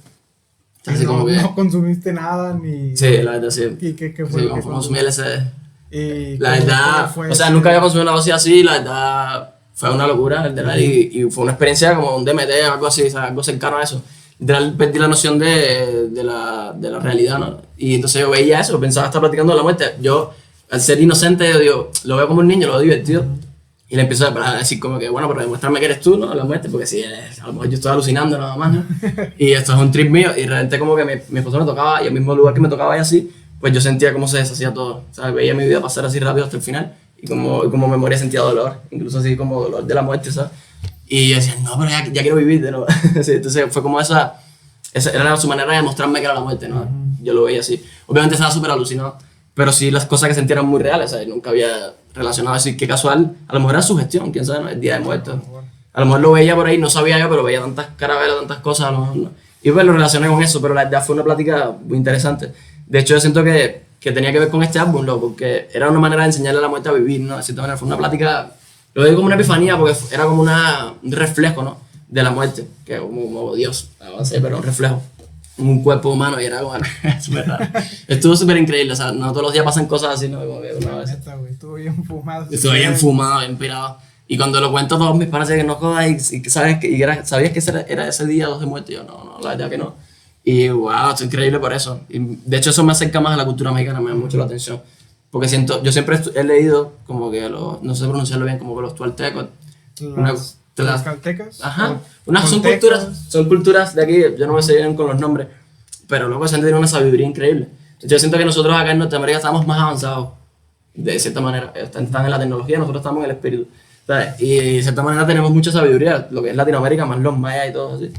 A: Así no, como que, no consumiste nada ni...
B: Sí, la verdad, sí.
A: ¿Y qué fue?
B: Sí, consumí LSD. La verdad, o sea, nunca había consumido una dosis así, la verdad, fue una locura, literal, y fue una experiencia como un DMT o algo así, o sea, algo cercano a eso. Literal, perdí la noción de la realidad, ¿no? Y entonces yo veía eso, pensaba estar platicando de la muerte. Yo, al ser inocente, yo digo, lo veo como un niño, lo veo divertido. Y le empiezo a decir como que, bueno, pero demuéstrame que eres tú, ¿no? La muerte, porque si a lo mejor yo estoy alucinando nada más, ¿no? Y esto es un trip mío, y realmente como que mi esposo me tocaba, y al mismo lugar que me tocaba y así, pues yo sentía cómo se deshacía todo, ¿sabes? Veía mi vida pasar así rápido hasta el final, y como memoria sentía dolor, incluso así como dolor de la muerte, ¿sabes? Y yo decía, no, pero ya quiero vivir de nuevo. Sí, entonces fue como esa era su manera de demostrarme que era la muerte, ¿no? Yo lo veía así. Obviamente estaba súper alucinado, pero sí las cosas que sentía eran muy reales, ¿sabes? Nunca había relacionado así, qué casual, a lo mejor era sugestión, quién sabe, ¿no? El Día de Muertos. A lo mejor lo veía por ahí, no sabía yo, pero veía tantas carabelas, tantas cosas, no. Y pues lo relacioné con eso, pero la verdad fue una plática muy interesante. De hecho, yo siento que tenía que ver con este álbum, ¿no? Porque era una manera de enseñarle a la muerte a vivir, ¿no? De cierta manera, fue una plática, lo digo como una epifanía, porque era como un reflejo, ¿no? De la muerte, que como Dios, no sé, pero un reflejo. Un cuerpo humano y era como súper raro. Estuvo súper increíble, o sea, no todos los días pasan cosas así, ¿no? Como que una vez.
A: Estuvo bien fumado.
B: Estuvo bien fumado, bien pirado. Y cuando lo cuento a todos mis panas, que no jodas, y sabías que era ese día 2 de muerte, yo no, la verdad que no. Y wow, es increíble por eso. Y de hecho eso me acerca más a la cultura mexicana, me da mucho la atención. Porque yo siempre he leído como que no sé pronunciarlo bien, como que los tualtecos.
A: ¿Las caltecas?
B: Ajá. Son culturas de aquí, yo no me sé bien con los nombres, pero luego se tienen una sabiduría increíble. Yo siento que nosotros acá en Norteamérica estamos más avanzados, de cierta manera. Están en la tecnología, nosotros estamos en el espíritu, ¿sabes? Y de cierta manera tenemos mucha sabiduría, lo que es Latinoamérica, más los mayas y todo así.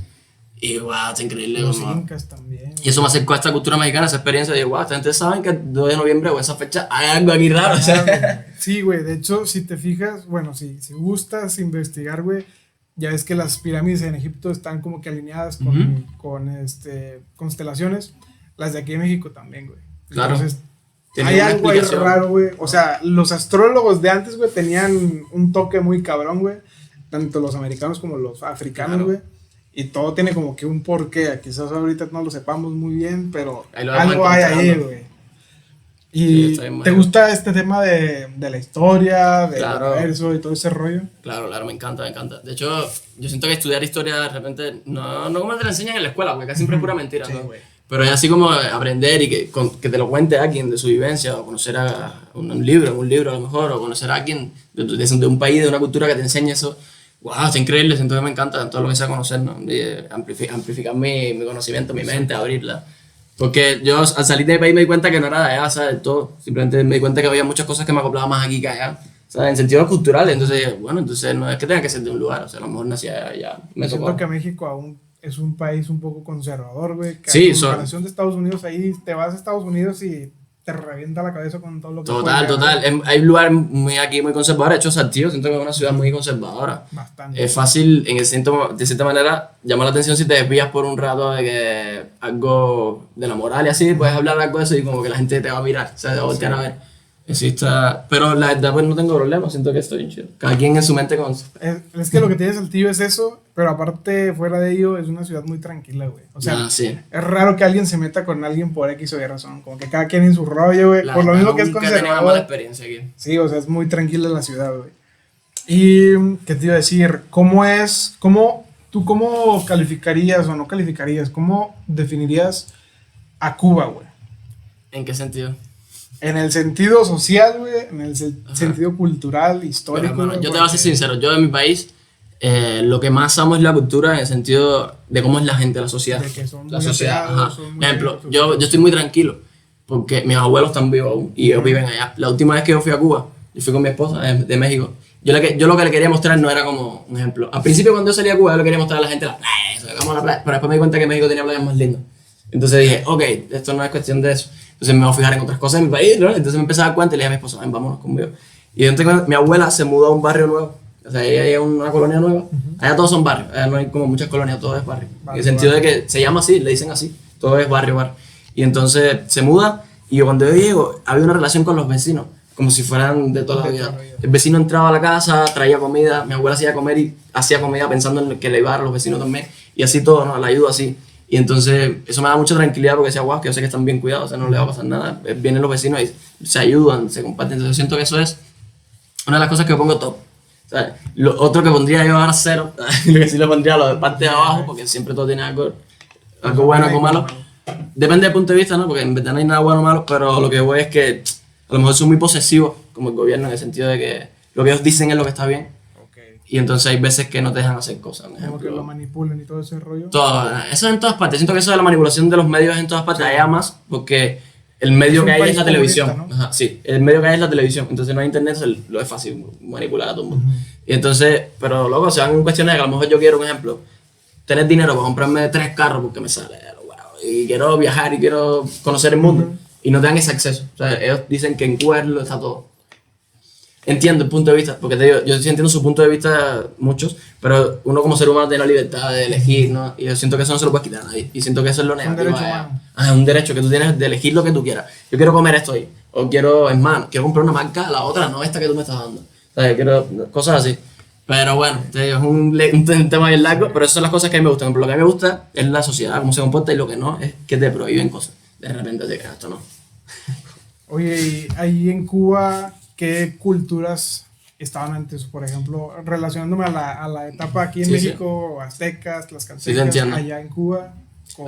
B: Y wow, es increíble.
A: Los incas también.
B: Y eso me acercó a esta cultura mexicana, esa experiencia de wow, esta gente sabe que el 2 de noviembre o esa fecha hay algo aquí raro. O sea.
A: Sí, güey, de hecho, si te fijas, bueno, si gustas investigar, güey, ya ves que las pirámides en Egipto están como que alineadas con constelaciones, las de aquí en México también, güey.
B: Claro.
A: Entonces, hay algo ahí raro, güey. O sea, los astrólogos de antes, güey, tenían un toque muy cabrón, güey. Tanto los americanos como los africanos, güey. Claro. Y todo tiene como que un porqué. Quizás ahorita no lo sepamos muy bien, pero algo hay ahí, güey. ¿Y te gusta este tema de la historia, del universo y todo ese rollo?
B: Claro, me encanta. De hecho, yo siento que estudiar historia de repente, no como te la enseñan en la escuela, porque casi siempre es pura mentira, sí, ¿no? Pero es así como aprender y que te lo cuente alguien de su vivencia, o conocer a un libro a lo mejor, o conocer a alguien de un país, de una cultura que te enseñe eso. Wow, es increíble, siento que me encanta todo lo que sea conocer, ¿no? Amplificar mi conocimiento, mi mente, abrirla. Porque yo al salir de mi país me di cuenta que no era de allá, ¿sabes? Del todo. Simplemente me di cuenta que había muchas cosas que me acoplaban más aquí que allá, ¿sabes? En sentidos culturales. Entonces, bueno, no es que tenga que ser de un lugar, o sea, a lo mejor nací allá.
A: Siento que México aún es un país un poco conservador, güey.
B: Sí,
A: en comparación de Estados Unidos, ahí te vas a Estados Unidos y te revienta la cabeza con todo lo que
B: Total. Hay un lugar muy conservador. De hecho, Saltillo siento que es una ciudad muy conservadora.
A: Bastante.
B: Es fácil, de cierta manera, llamar la atención si te desvías por un rato de que algo de la moral y así, puedes hablar algo de eso y como que la gente te va a mirar, o sea, te va a voltear a ver. Pero la verdad, pues no tengo problema, siento que estoy bien chido. Cada quien en su mente con...
A: Es que lo que tiene Saltillo es eso, pero aparte, fuera de ello, es una ciudad muy tranquila, güey. O sea,
B: sí.
A: Es raro que alguien se meta con alguien por X o Y razón. Como que cada quien en su rollo, güey. Por lo mismo que es conservador.
B: Nunca he tenido una mala experiencia aquí.
A: Sí, o sea, es muy tranquila la ciudad, güey. Y, ¿qué te iba a decir? ¿Tú cómo calificarías o no calificarías? ¿Cómo definirías a Cuba, güey?
B: ¿En qué sentido?
A: En el sentido social, güey, en el sentido cultural, histórico.
B: Bueno, yo te voy a ser sincero, yo de mi país, lo que más amo es la cultura en el sentido de cómo es la gente, la sociedad.
A: De que son
B: la
A: muy
B: sociedad,
A: apegados,
B: ajá.
A: son muy
B: Por ejemplo,
A: abiertos.
B: yo estoy muy tranquilo porque mis abuelos están vivos aún y ellos viven allá. La última vez que yo fui a Cuba, yo fui con mi esposa de México. Yo lo que le quería mostrar no era como un ejemplo. Al principio, cuando yo salí a Cuba, yo le quería mostrar a la gente la playa, vamos a la playa. Pero después me di cuenta que México tenía playas más lindas. Entonces dije, ok, esto no es cuestión de eso. Entonces me voy a fijar en otras cosas en mi país, ¿no? Entonces me empecé a dar cuenta y le dije a mi esposa, ven, vámonos conmigo. Y entonces mi abuela se mudó a un barrio nuevo. O sea, ella es una colonia nueva. Allá todos son barrios. Allá no hay como muchas colonias, todo es barrio. En el sentido de que se llama así, le dicen así. Todo es barrio. Y entonces se muda y cuando yo llego, había una relación con los vecinos, como si fueran de toda la vida. El vecino entraba a la casa, traía comida, mi abuela hacía comer y hacía comida pensando en que le iba a dar a los vecinos también. Y así todo, ¿no? La ayuda así. Y entonces eso me da mucha tranquilidad porque decía, guau, que yo sé que están bien cuidados, o sea, no les va a pasar nada. Vienen los vecinos y se ayudan, se comparten. Entonces yo siento que eso es una de las cosas que yo pongo top. O sea, lo otro que pondría yo ahora cero, lo que sí lo pondría lo de parte de abajo, porque siempre todo tiene algo bueno, algo malo. Depende del punto de vista, ¿no? Porque en verdad no hay nada bueno o malo, pero lo que voy es que a lo mejor son muy posesivos, como el gobierno, en el sentido de que lo que ellos dicen es lo que está bien. Y entonces hay veces que no te dejan hacer cosas.
A: Como que lo manipulan y todo ese rollo.
B: Todo, eso es en todas partes. Siento que eso de la manipulación de los medios es en todas partes. Hay más porque el medio que hay es la televisión. ¿No? Ajá, sí, el medio que hay es la televisión. Entonces no hay internet, lo es fácil manipular a todo el mundo. Y entonces, pero luego se van en cuestiones de que a lo mejor yo quiero, un ejemplo, tener dinero para comprarme 3 carros porque me sale, wow, y quiero viajar y quiero conocer el mundo. Y no te dan ese acceso. O sea, ellos dicen que en Cuba está todo. Entiendo el punto de vista, porque te digo, yo sí entiendo su punto de vista, muchos, pero uno como ser humano tiene la libertad de elegir, ¿no? Y yo siento que eso no se lo puedes quitar a nadie. Y siento que eso es lo negativo.
A: Un derecho humano.
B: Es un derecho que tú tienes de elegir lo que tú quieras. Yo quiero comer esto ahí, o quiero, es más, quiero comprar una marca, la otra, no esta que tú me estás dando. O sea, yo quiero cosas así. Pero bueno, te digo, es un tema bien largo, pero esas son las cosas que a mí me gustan. Por lo que a mí me gusta es la sociedad, cómo se comporta, y lo que no es que te prohíben cosas. De repente te creas, esto no.
A: Oye, y ahí en Cuba, ¿qué culturas estaban antes? Por ejemplo, relacionándome a la etapa aquí en México, aztecas, tlaxcaltecas, allá en Cuba.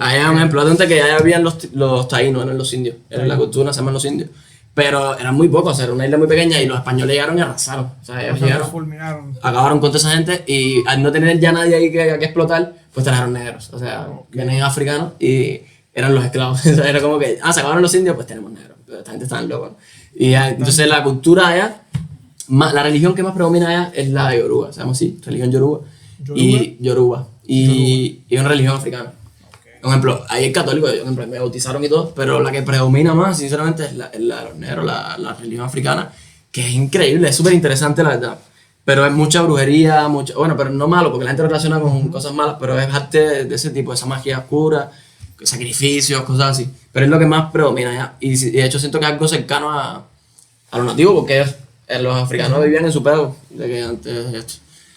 B: Allá, un ejemplo, antes que allá habían los taínos, eran los indios, era la cultura, se llaman los indios. Pero eran muy pocos, o sea, era una isla muy pequeña y los españoles llegaron y arrasaron. O sea, ellos llegaron,
A: fulminaron.
B: Acabaron con toda esa gente y al no tener ya nadie ahí que explotar, pues trajeron negros. O sea, vienen africanos y eran los esclavos. O sea, era como que, se acabaron los indios, pues tenemos negros. Esta gente está loca. Y entonces la cultura allá, la religión que más predomina allá es la yoruba, se llama así, religión yoruba. Y es una religión africana. Por ejemplo, ahí es católico, me bautizaron y todo, pero la que predomina más, sinceramente, es la de los negros, la religión africana, que es increíble, es súper interesante, la verdad. Pero es mucha brujería, bueno, pero no malo, porque la gente relaciona con cosas malas, pero es arte de ese tipo, esa magia oscura, sacrificios, cosas así. Pero es lo que más predomina allá. Y de hecho siento que es algo cercano a lo nativo, porque los africanos vivían en su pedo, de que antes esto.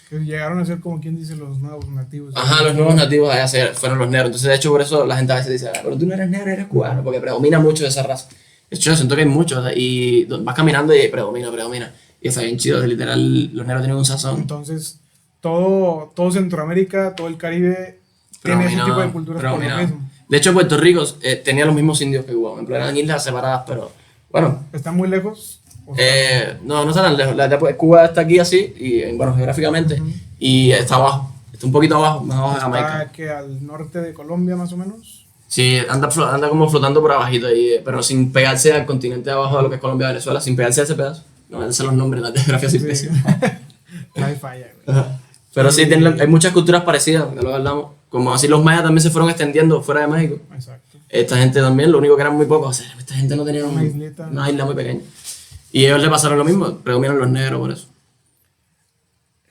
A: Que llegaron a ser como quien dice los nuevos nativos.
B: Ajá, los nuevos nativos allá fueron los negros. Entonces, de hecho, por eso la gente a veces dice, pero tú no eres negro, eres cubano, porque predomina mucho esa raza. De hecho, yo siento que hay muchos, o sea, y vas caminando y predomina. Y está bien chido, literal, los negros tienen un sazón.
A: Entonces, todo Centroamérica, todo el Caribe tiene ese tipo de culturas por lo mismo.
B: De hecho, Puerto Rico tenía los mismos indios que Cuba, eran islas separadas, pero bueno.
A: ¿Están muy lejos?
B: No está tan lejos. Cuba está aquí así, y bueno, geográficamente, y está abajo, está un poquito abajo, más abajo de Jamaica.
A: ¿Está que al norte de Colombia más o menos?
B: Sí, anda como flotando por abajito ahí, pero sin pegarse al continente de abajo de lo que es Colombia y Venezuela, sin pegarse a ese pedazo. No sé los nombres, la geografía sí pésima.
A: No hay falla, güey.
B: Pero sí, hay muchas culturas parecidas, de lo que hablamos. Como así los mayas también se fueron extendiendo fuera de México.
A: Exacto.
B: Esta gente también, lo único que eran muy pocos, o sea, esta gente no tenía una isla muy pequeña. Y ellos le pasaron lo mismo, predominan los negros por eso.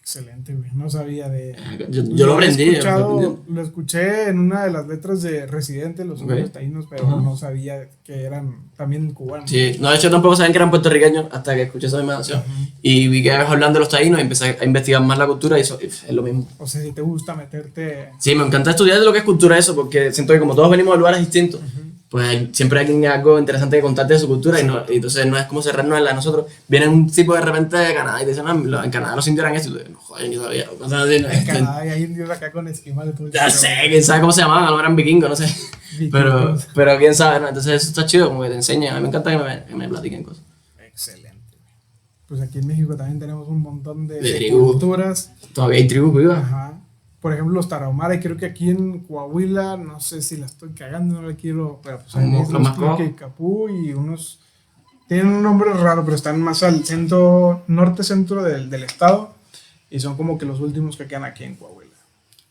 A: Excelente, güey. No sabía de...
B: Yo lo aprendí.
A: Lo escuché en una de las letras de Residente, los hombres taínos, pero no sabía que eran también cubanos.
B: Sí, no, de hecho tampoco sabían que eran puertorriqueños hasta que escuché esa misma canción. Y vi que ibas hablando de los taínos y empecé a investigar más la cultura y eso es lo mismo.
A: O sea, si te gusta meterte...
B: Sí, me encanta estudiar de lo que es cultura eso, porque siento que como todos venimos de lugares distintos, pues siempre hay algo interesante que contarte de su cultura y entonces no es como cerrarnos en la de nosotros. Viene un tipo de repente de Canadá y te dicen, no, en Canadá los indios eran esto, y tú dices, no, joder, ni sabía.
A: En Canadá hay indios acá con esquimales.
B: Ya sé, quién sabe cómo se llamaban, no eran vikingos, no sé. Pero quién sabe, ¿no? Entonces eso está chido, como que te enseñan. A mí me encanta que me platiquen cosas.
A: Excelente. Pues aquí en México también tenemos un montón de culturas.
B: Todavía hay tribus vivas.
A: Ajá. Por ejemplo, los tarahumaras, creo que aquí en Coahuila, no sé si la estoy cagando, no la quiero, pero pues hay unos que Capú y unos tienen un nombre raro, pero están más al centro, norte-centro del estado y son como que los últimos que quedan aquí en Coahuila.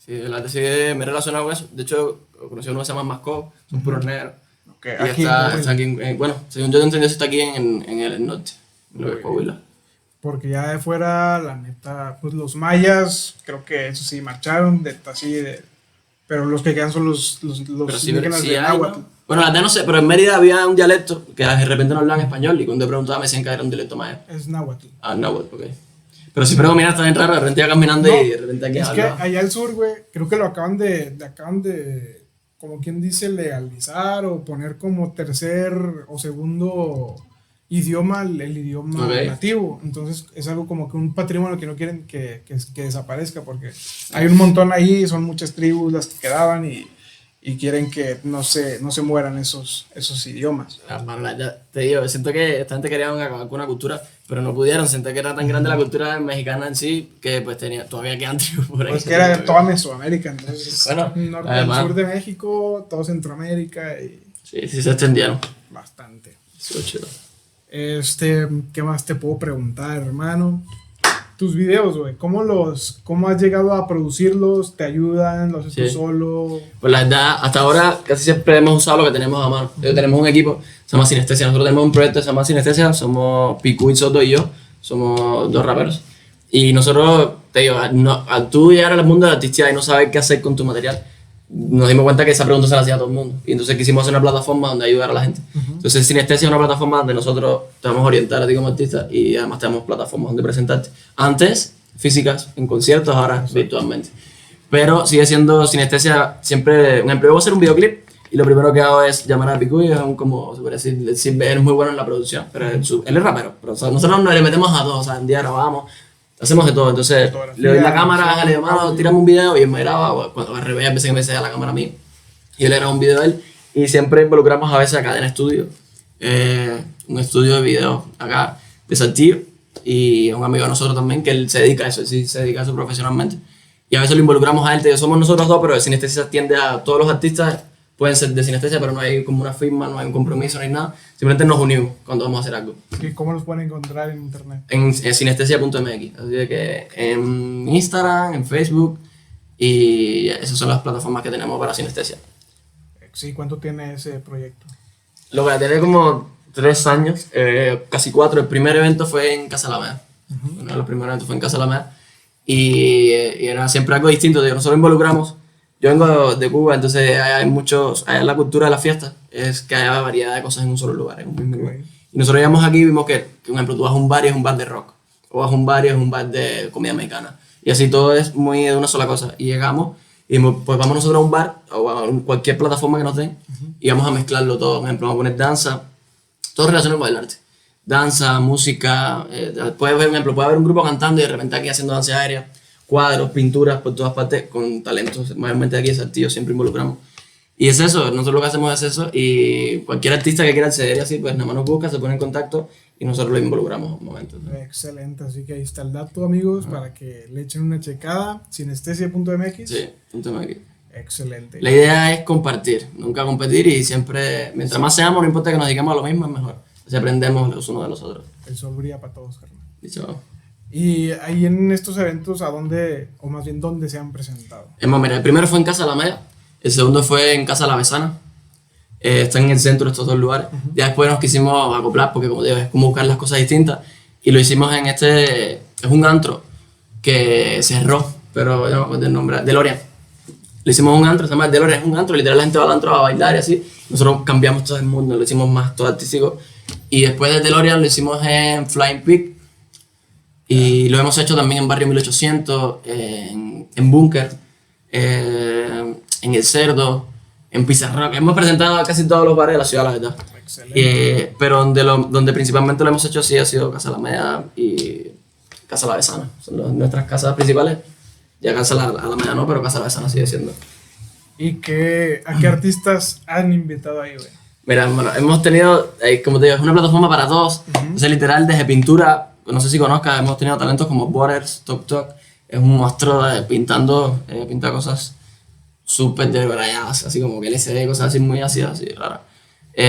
B: Sí, la tesis me he relacionado con eso. De hecho, conocí a uno que se llama Mascó, son puros negros.
A: Okay,
B: y
A: aquí
B: está aquí bueno, según yo entendí, está aquí en el norte, en lo de Coahuila.
A: Porque ya de fuera, la neta, pues los mayas, creo que eso sí, marcharon, pero los que quedan son los indígenas de náhuatl.
B: ¿No? Bueno, la verdad no sé, pero en Mérida había un dialecto que de repente no hablaban español y cuando preguntaba me decían que era un dialecto maya.
A: Es náhuatl.
B: Ah, náhuatl, ok. Pero si pero mira, está bien raro, de repente iba caminando y de repente aquí
A: es que allá al sur, güey, creo que lo acaban de, como quien dice, legalizar o poner como tercer o segundo idioma, el idioma nativo. Entonces es algo como que un patrimonio que no quieren que desaparezca porque hay un montón ahí, son muchas tribus las que quedaban y quieren que no se mueran esos idiomas.
B: Ya te digo, siento que esta gente quería acabar con una cultura, pero no pudieron. Siento que era tan grande la cultura mexicana en sí que pues todavía quedan tribus por ahí.
A: Pues que era de toda Mesoamérica, entonces
B: bueno,
A: el sur de México, todo Centroamérica y...
B: Sí, se extendieron.
A: Bastante.
B: Sí, chido.
A: ¿Qué más te puedo preguntar, hermano? Tus videos, güey, ¿cómo has llegado a producirlos? ¿Te ayudan? ¿Los haces tú solo?
B: Pues la verdad, hasta ahora casi siempre hemos usado lo que tenemos a mano. Tenemos un equipo, se llama Sinestesia. Nosotros tenemos un proyecto que se llama Sinestesia, somos Picu y Soto y yo, somos dos raperos. Y nosotros, te digo, al tú llegar al mundo de la artistía y no saber qué hacer con tu material, nos dimos cuenta que esa pregunta se la hacía a todo el mundo. Y entonces quisimos hacer una plataforma donde ayudar a la gente. Entonces Sinestesia es una plataforma donde nosotros te vamos a orientar a ti como artista y además tenemos plataformas donde presentarte. Antes, físicas, en conciertos, ahora virtualmente. Pero sigue siendo Sinestesia siempre... Un ejemplo, yo voy a hacer un videoclip y lo primero que hago es llamar a Picu y es como, se puede decir, él es muy bueno en la producción, pero él es rapero. Pero, o sea, nosotros no le metemos a todos, o sea, un día grabamos, hacemos de todo. Entonces le doy la cámara, le digo, mano, tírame un video y él me graba. Cuando al revés, a veces que me sea la cámara a mí y él graba un video de él. Y siempre involucramos a veces a Cadena Estudio, un estudio de video acá de Saltillo, y un amigo de nosotros también que él se dedica a eso, sí, se dedica a eso profesionalmente. Y a veces lo involucramos a él, te digo, somos nosotros dos, pero de Sinestesia atiende a todos los artistas, pueden ser de Sinestesia, pero no hay como una firma, no hay un compromiso, no hay nada. Simplemente nos unimos cuando vamos a hacer algo.
A: ¿Cómo los pueden encontrar en internet?
B: En sinestesia.mx, así que en Instagram, en Facebook, y esas son las plataformas que tenemos para Sinestesia.
A: Sí, ¿cuánto tiene ese proyecto?
B: Lo que tiene como 3 años, casi 4. El primer evento fue en Casa Alameda. Uno de los primeros eventos fue en Casa Alameda. Y era siempre algo distinto. Nosotros involucramos. Yo vengo de Cuba, entonces hay la cultura de la fiesta es que haya variedad de cosas en un solo lugar, en un mismo lugar. Y nosotros llegamos aquí y vimos que, por ejemplo, tú vas a un bar y es un bar de rock. O vas a un bar y es un bar de comida mexicana. Y así todo es muy de una sola cosa. Y llegamos y dijimos, pues vamos nosotros a un bar o a cualquier plataforma que nos den y vamos a mezclarlo todo. Por ejemplo, vamos a poner danza, todo relacionado con el arte. Danza, música, puede haber un grupo cantando y de repente aquí haciendo danza aérea, cuadros, pinturas por todas partes, con talentos, mayormente aquí en Saltillo siempre involucramos. Y es eso, nosotros lo que hacemos es eso, y cualquier artista que quiera acceder así, pues nada más nos busca, se pone en contacto y nosotros lo involucramos en momentos, ¿no?
A: Excelente, así que ahí está el dato, amigos, para que le echen una checada, sinestesia.mx.
B: Sí, .mx.
A: Excelente.
B: La idea es compartir, nunca competir, y siempre, mientras más seamos, no importa que nos dediquemos a lo mismo, es mejor. Así aprendemos los unos de los otros.
A: El sol brilla para todos, Germán.
B: Dicho.
A: Y ahí en estos eventos, ¿a dónde, o más bien dónde se han presentado?
B: Mira, el primero fue en Casa Alameda, el segundo fue en Casa La Besana. Están en el centro estos dos lugares. Ya después nos quisimos acoplar porque, como digo, es como buscar las cosas distintas. Y lo hicimos en es un antro que cerró, pero ya no me acuerdo el nombre, DeLorean. Le hicimos un antro, se llama DeLorean, es un antro, literal la gente va al antro a bailar y así. Nosotros cambiamos todo el mundo, lo hicimos más todo artístico. Y después de DeLorean lo hicimos en Flying Pig. Y lo hemos hecho también en Barrio 1800, en Búnker, en El Cerdo, en Pizza Rock. Hemos presentado a casi todos los bares de la ciudad, la verdad.
A: Excelente.
B: Pero donde principalmente lo hemos hecho sí ha sido Casa Alameda y Casa La Besana. Son nuestras casas principales. Ya Casa Alameda no, pero Casa La Besana sigue siendo.
A: ¿Y a qué artistas han invitado ahí, güey?
B: Mira, bueno, hemos tenido, como te digo, es una plataforma para todos. Entonces, literal, desde pintura, no sé si conozcas, hemos tenido talentos como Borders, Tok Tok. Es un monstruo pintando, pinta cosas súper desgrayadas, así como que LCD, cosas así muy ácidas, así raras.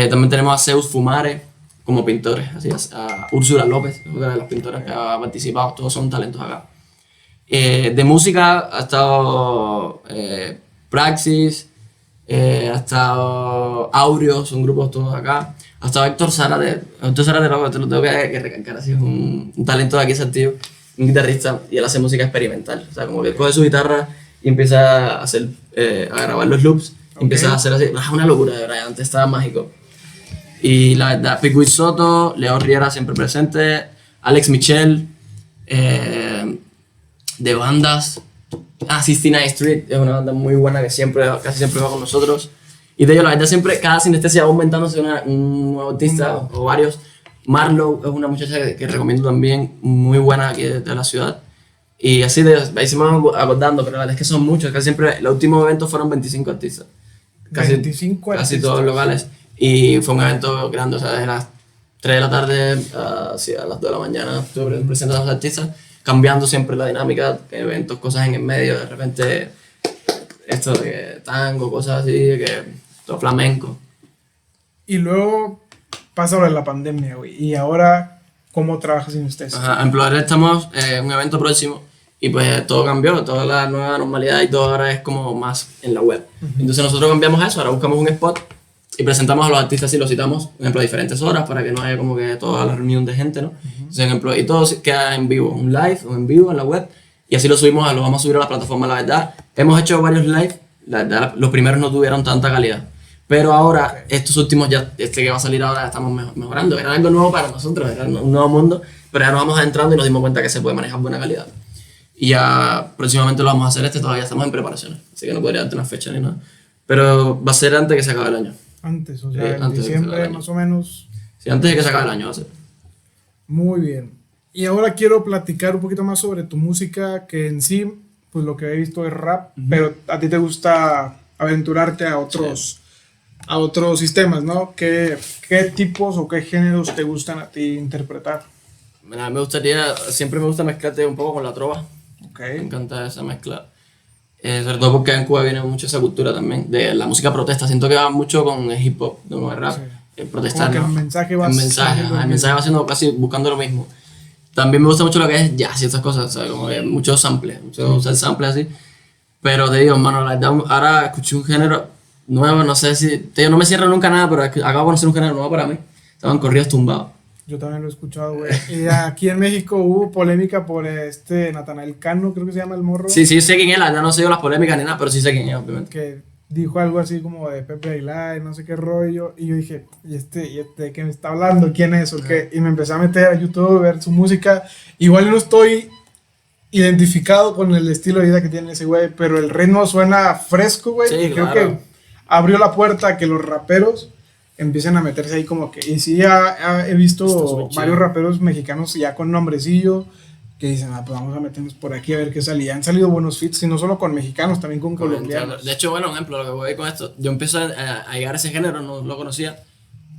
B: También tenemos a Zeus Fumare como pintores, así a Úrsula López, una de las pintoras que ha participado, todos son talentos acá. De música ha estado Praxis, ha estado Aureo, son grupos todos acá. Ha estado Héctor Zárate, te lo tengo que recalcar, así es un talento de aquí, Saltillo, un guitarrista, y él hace música experimental, o sea, como que coge su guitarra y empieza a hacer, a grabar los loops, empieza a hacer así, es una locura, de verdad, antes estaba mágico. Y la verdad, Picuit Soto, Leo Riera siempre presente, Alex Michel, de bandas, 69 Street es una banda muy buena que casi siempre va con nosotros. Y de ellos, la verdad, siempre, cada sinestesia va aumentándose un nuevo artista o varios. Marlow es una muchacha que recomiendo también, muy buena aquí de la ciudad. Y así ahí se me van acordando, pero la verdad es que son muchos, casi siempre, el último evento fueron 25 artistas.
A: 25
B: artistas. Casi todos locales. Y fue un evento grande, o sea, desde las 3 de la tarde a las 2 de la mañana, estuve presentando a los artistas, cambiando siempre la dinámica, eventos, cosas en el medio, de repente esto de tango, cosas así, que todo flamenco.
A: Y luego pasa ahora la pandemia, güey, y ahora, ¿cómo trabajas sin ustedes?
B: Ajá, en Florida estamos en un evento próximo y pues todo cambió, toda la nueva normalidad y todo ahora es como más en la web. Entonces nosotros cambiamos eso, ahora buscamos un spot y presentamos a los artistas y los citamos, por ejemplo, a diferentes horas para que no haya como que toda la reunión de gente, ¿no? Entonces, por ejemplo, y todo queda en vivo, un live o en vivo en la web y así lo vamos a subir a la plataforma, la verdad. Hemos hecho varios live, la verdad, los primeros no tuvieron tanta calidad. Pero ahora, estos últimos, ya este que va a salir ahora, estamos mejorando. Era algo nuevo para nosotros, era un nuevo mundo, pero ya nos vamos adentrando y nos dimos cuenta que se puede manejar buena calidad. Y ya próximamente lo vamos a hacer, todavía estamos en preparaciones, así que no podría darte una fecha ni nada. Pero va a ser antes que se acabe el año.
A: Antes, o sea, en diciembre más o menos.
B: Sí, antes de que se acabe el año va a ser.
A: Muy bien. Y ahora quiero platicar un poquito más sobre tu música, que en sí, pues lo que he visto es rap, pero a ti te gusta aventurarte a otros... a otros sistemas, ¿no? ¿Qué tipos o qué géneros te gustan a ti interpretar?
B: Mira, siempre me gusta mezclarte un poco con la trova.
A: Okay.
B: Me encanta esa mezcla. Sobre todo porque en Cuba viene mucho esa cultura también, de la música protesta. Siento que va mucho con el hip hop, no el rap, protestar.
A: Como que el mensaje va
B: haciendo casi buscando lo mismo. También me gusta mucho lo que es jazz y estas cosas, ¿sabes? Como que muchos samples, usar samples así. Pero te digo, hermano, la verdad, ahora escuché un género nuevo, no sé si... no me cierro nunca nada, pero acabo de conocer un género nuevo para mí. Estaban corridos tumbados.
A: Yo también lo he escuchado, güey. Y aquí en México hubo polémica por Natanael Cano, creo que se llama el morro.
B: Sí, sé quién es, ya no sé yo las polémicas ni nada, pero sí sé quién es, obviamente.
A: Que dijo algo así como de Pepe Aguilar, no sé qué rollo. Y yo dije, ¿y este qué me está hablando? ¿Quién es? ¿O qué? Y me empecé a meter a YouTube a ver su música. Igual no estoy identificado con el estilo de vida que tiene ese güey, pero el ritmo suena fresco, güey.
B: Sí,
A: creo
B: claro.
A: que abrió la puerta a que los raperos empiecen a meterse ahí como que... Y sí, he visto varios raperos mexicanos ya con nombrecillo que dicen, pues vamos a meternos por aquí a ver qué sale. Y han salido buenos feats, y no solo con mexicanos, también con colombianos.
B: De hecho, bueno, un ejemplo, lo que voy con esto, yo empiezo a llegar a ese género, no lo conocía.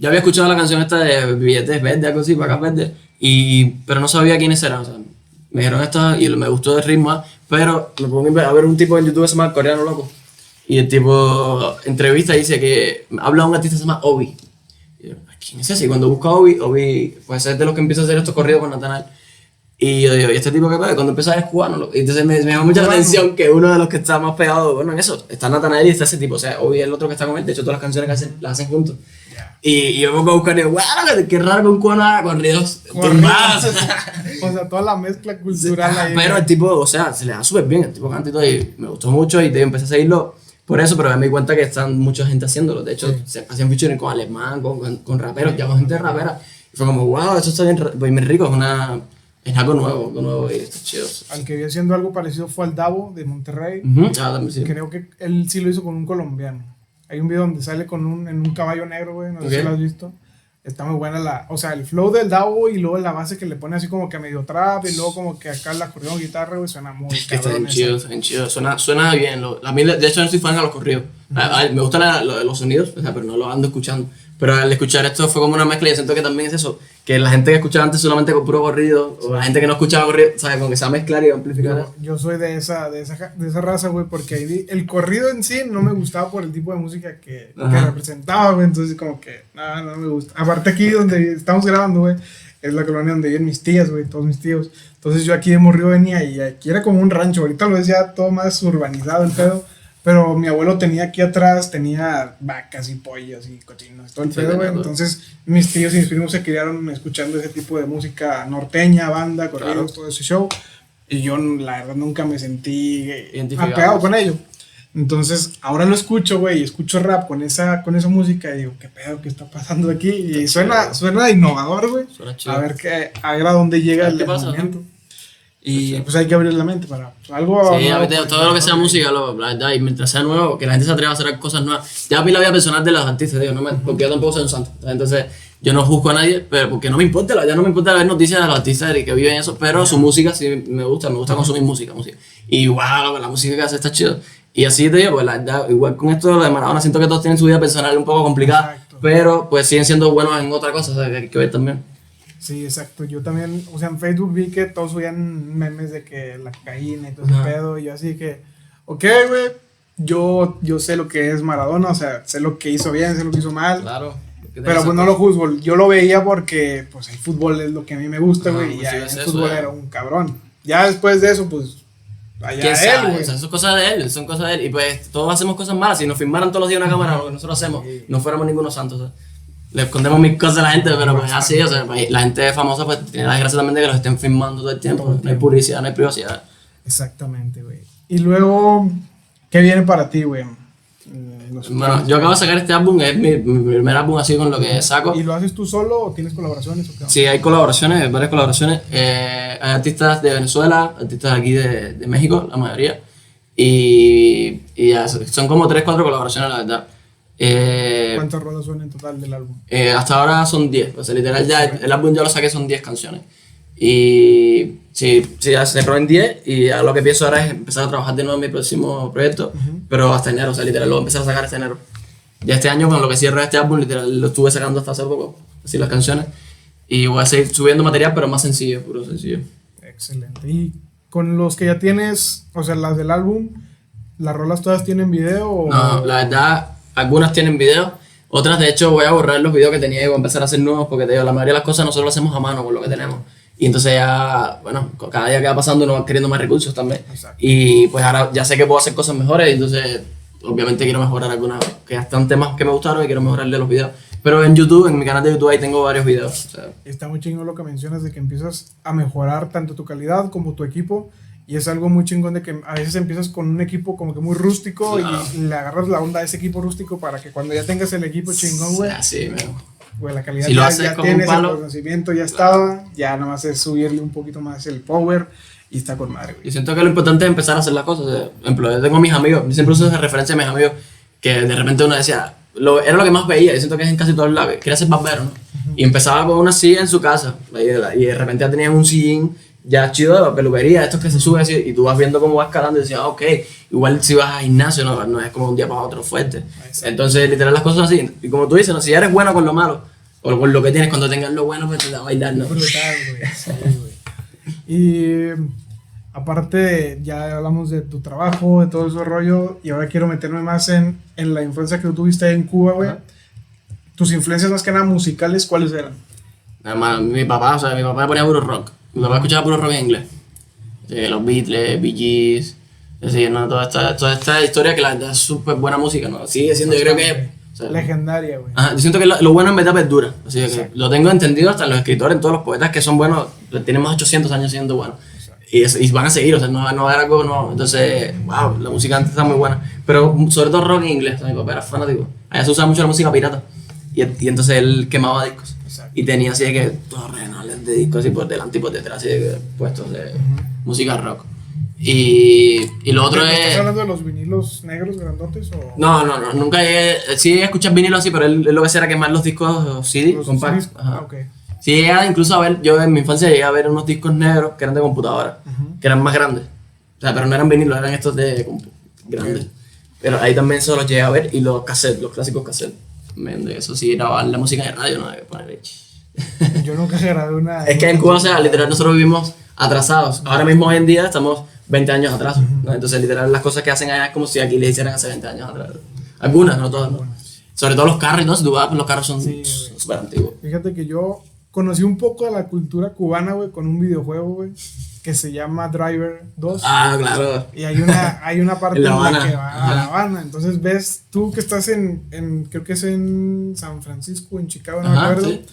B: Ya había escuchado la canción esta de Billetes Verdes, algo así, para acá verde, pero no sabía quiénes eran, o sea, me dijeron esto y me gustó el ritmo, pero me pongo a ver un tipo en YouTube que se llama Coreano Loco. Y el tipo entrevista y dice que habla de un artista que se llama Obi. Y yo, ¿quién es ese? Y cuando busca a Obi, pues es de los que empieza a hacer estos corridos con Natanael. Y yo digo, ¿y este tipo qué pasa? Cuando empieza a ver es cubano. Y entonces me llama mucha la atención que uno de los que está más pegado, bueno, en eso, está Natanael y está ese tipo. O sea, Obi es el otro que está con él. De hecho, todas las canciones que hacen, las hacen juntos. Yeah. Y yo me pongo a buscar y digo, wow, qué raro que un cubano haga corridos tumbados.
A: O sea, toda la mezcla cultural ahí.
B: Pero el tipo, o sea, se le da súper bien. El tipo canta y todo. Y me gustó mucho y empecé a seguirlo por eso, pero me di cuenta que están mucha gente haciéndolo. De hecho, se hacían featuring con alemán, con raperos, ya con gente rapera. Y fue como, wow, esto está bien rico, es algo nuevo y está chido.
A: Al que vi haciendo algo parecido fue al Davo de Monterrey.
B: También, sí.
A: Creo que él sí lo hizo con un colombiano. Hay un video donde sale en un caballo negro, güey, no sé si lo has visto. Está muy buena o sea, el flow del Davo y luego la base que le pone así como que medio trap y luego como que acá el acordeón, guitarra, güey, suena muy
B: cabrón. Está bien chido, suena bien. A mí, de hecho, no soy fan de los corridos. Me gustan los sonidos, o sea, pero no los ando escuchando. Pero al escuchar esto fue como una mezcla y siento que también es eso, que la gente que escuchaba antes solamente con puro corrido, o la gente que no escuchaba corrido, ¿sabes? Como que se va a mezclar y va a amplificar.
A: Yo soy de esa raza, güey, porque ahí el corrido en sí no me gustaba por el tipo de música que representaba, güey, entonces como que, no me gusta. Aparte aquí donde estamos grabando, güey, es la colonia donde viven mis tías, güey, todos mis tíos. Entonces yo aquí de morrido venía y aquí era como un rancho, ahorita lo ves ya todo más urbanizado el pedo. Pero mi abuelo tenía aquí atrás, tenía vacas y pollos y cochinos, todo el pedo, güey. Entonces mis tíos y mis primos se criaron escuchando ese tipo de música norteña, banda, corridos, todo ese show. Y yo, la verdad, nunca me sentí apegado con ello. Entonces, ahora lo escucho, güey, y escucho rap con esa música y digo, ¿qué pedo? ¿Qué está pasando aquí? Y suena innovador, güey. A ver a dónde llega el movimiento. Y pues hay que abrir la mente para algo.
B: Sí, todo lo que sea música, la verdad, y mientras sea nuevo, que la gente se atreva a hacer cosas nuevas. Ya vi la vida personal de los artistas, digo, porque yo tampoco soy un santo. Entonces, yo no juzgo a nadie, pero porque no me importa, ya no me importa ver noticias de los artistas que viven eso, pero su música sí me gusta consumir música. Y wow, la música que hace está chido. Y así te digo, pues la verdad, igual con esto lo de Maradona, siento que todos tienen su vida personal un poco complicada, pero pues siguen siendo buenos en otra cosa, ¿sabes? Que hay que ver también.
A: Sí, exacto. Yo también, o sea, en Facebook vi que todos subían memes de que la cocaína y todo ese pedo. Y yo así que, ok, güey, yo sé lo que es Maradona, o sea, sé lo que hizo bien, sé lo que hizo mal.
B: Claro.
A: Pero pues no lo juzgo. Yo lo veía porque, pues, el fútbol es lo que a mí me gusta, güey. Y ya el fútbol era un cabrón. Ya después de eso, pues, allá él, güey.
B: O sea, son cosas de él, Y pues, todos hacemos cosas malas. Si nos filmaran todos los días una cámara, lo que nosotros hacemos, no fuéramos ninguno santos, o sea. Le escondemos mil cosas a la gente, pero pues así, o sea, la gente famosa pues tiene la desgracia también de que los estén filmando todo el tiempo. No hay publicidad, no hay privacidad.
A: Exactamente, güey. Y luego, ¿qué viene para ti, güey?
B: Bueno, yo acabo de sacar este álbum, es mi primer álbum así con lo que saco.
A: ¿Y lo haces tú solo o tienes colaboraciones o qué?
B: Sí, hay colaboraciones, varias colaboraciones. Hay artistas de Venezuela, artistas de aquí de México, la mayoría. Y ya, son como 3-4 colaboraciones, la verdad.
A: ¿Cuántas rolas son en total del álbum?
B: Hasta ahora son 10, o sea, literal ya el álbum ya lo saqué, son 10 canciones. Y sí, ya se cerró en 10 y ya lo que pienso ahora es empezar a trabajar de nuevo en mi próximo proyecto, pero hasta enero, o sea, literal lo voy a empezar a sacar este enero. Ya este año con lo que cierra este álbum, literal lo estuve sacando hasta hace poco, así las canciones. Y voy a seguir subiendo material, pero más sencillo, puro sencillo.
A: Excelente. ¿Y con los que ya tienes, o sea, las del álbum, las rolas todas tienen video o...?
B: No, la verdad... Algunas tienen video, otras de hecho voy a borrar los videos que tenía y voy a empezar a hacer nuevos porque te digo, la mayoría de las cosas nosotros lo hacemos a mano con lo que tenemos. Y entonces ya, bueno, cada día que va pasando uno va queriendo más recursos también. Exacto. Y pues ahora ya sé que puedo hacer cosas mejores y entonces obviamente quiero mejorar algunas, que ya están temas que me gustaron y quiero mejorarle los videos. Pero en YouTube, en mi canal de YouTube ahí tengo varios videos. O sea.
A: Está muy chingón lo que mencionas de que empiezas a mejorar tanto tu calidad como tu equipo. Y es algo muy chingón de que a veces empiezas con un equipo como que muy rústico y le agarras la onda a ese equipo rústico para que cuando ya tengas el equipo chingón, güey.
B: Sí,
A: güey, la calidad si ya tienes, el conocimiento ya estaba, ya nada más es subirle un poquito más el power y está con madre, güey.
B: Yo siento que lo importante es empezar a hacer las cosas. Por ejemplo, yo tengo mis amigos, yo siempre uso esa referencia a mis amigos, que de repente uno decía, era lo que más veía, yo siento que es en casi todos lados, quería ser barbero, ¿no? Y empezaba con una silla en su casa y de repente ya tenían un sillín ya chido de la peluquería, estos que se suben así, y tú vas viendo cómo va escalando y decías, ok, igual si vas a gimnasio no es como un día para otro fuerte. Exacto. Entonces literal las cosas así, y como tú dices, ¿no? Si eres bueno con lo malo, o con lo que tienes, cuando tengas lo bueno, pues te da a bailar, ¿no?
A: Brutal, güey. Sí, güey. Y aparte, ya hablamos de tu trabajo, de todo ese rollo, y ahora quiero meterme más en la influencia que tú tuviste en Cuba, güey. Tus influencias más que nada musicales, ¿cuáles eran?
B: Mi papá me ponía puro rock. Mi papá escuchaba puro rock en inglés. Los Beatles, Bee Gees, así, ¿no? Toda esta historia que la verdad es súper buena música, ¿no? Sigue siendo, yo creo que...
A: O sea, legendaria, güey.
B: Yo siento que lo bueno en verdad perdura. Así que lo tengo entendido hasta en los escritores, en todos los poetas que son buenos, tienen más de 800 años siendo buenos. Y van a seguir, o sea, no va a haber algo nuevo. Entonces, wow, la música antes está muy buena. Pero sobre todo rock en inglés, o sea, mi papá era fanático. Allá se usaba mucho la música pirata. Y entonces él quemaba discos. Exacto. Y tenía así de que todos renales de discos así por delante y por detrás, así de que puestos de música rock. Y lo otro es...
A: ¿Estás hablando de los vinilos negros grandotes o...?
B: No, nunca llegué... Sí escuchas vinilo así, pero él lo que hacía era quemar los discos CD,
A: Los
B: compact.
A: CDs. Ah, ok.
B: Sí, llegué incluso a ver, yo en mi infancia llegué a ver unos discos negros que eran de computadora, que eran más grandes. O sea, pero no eran vinilos, eran estos de grandes. Pero ahí también se los llegué a ver, y los cassettes, los clásicos cassettes. De eso sí, grababan la música de radio, no había que poner...
A: Yo nunca grabé una...
B: Es que en Cuba, o sea, literal, nosotros vivimos atrasados. Ahora mismo, hoy en día, estamos 20 años atrás, ¿no? Entonces, literal, las cosas que hacen allá es como si aquí les hicieran hace 20 años atrás. Algunas, no todas, ¿no? Sobre todo los carros, ¿no? Si tú vas, los carros son súper antiguos.
A: Fíjate que yo conocí un poco de la cultura cubana, güey, con un videojuego, güey, que se llama Driver 2.
B: Ah, claro.
A: Y hay una parte
B: en La
A: en la
B: Habana.
A: que va a La Habana. Entonces ves, tú que estás creo que es en San Francisco, en Chicago, no me acuerdo. Sí.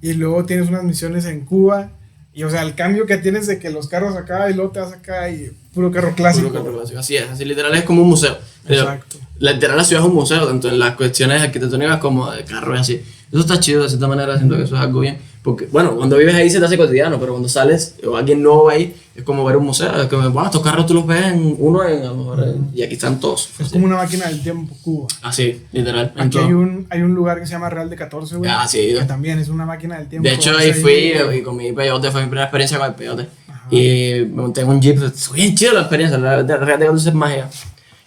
A: Y luego tienes unas misiones en Cuba. Y o sea, el cambio que tienes de que los carros acá y luego te vas acá y puro carro clásico.
B: Puro carro clásico, así es, así literal es como un museo.
A: Exacto.
B: Literal la ciudad es un museo, tanto en las cuestiones arquitectónicas como de carros y así. Eso está chido de cierta manera, siento que eso es algo bien. Porque, bueno, cuando vives ahí se te hace cotidiano, pero cuando sales o alguien nuevo ahí, es como ver un museo. Es que, bueno, estos carros tú los ves a lo mejor, y aquí están todos.
A: Es como una máquina del tiempo, Cuba.
B: Así, literal.
A: Aquí hay un lugar que se llama Real de 14, güey.
B: Ah, sí.
A: Que también es una máquina del tiempo.
B: De hecho, ahí fui y con mi peyote, fue mi primera experiencia con el peyote. Ajá. Y me monté en un jeep, fue bien chido la experiencia, la Real de 14 es magia.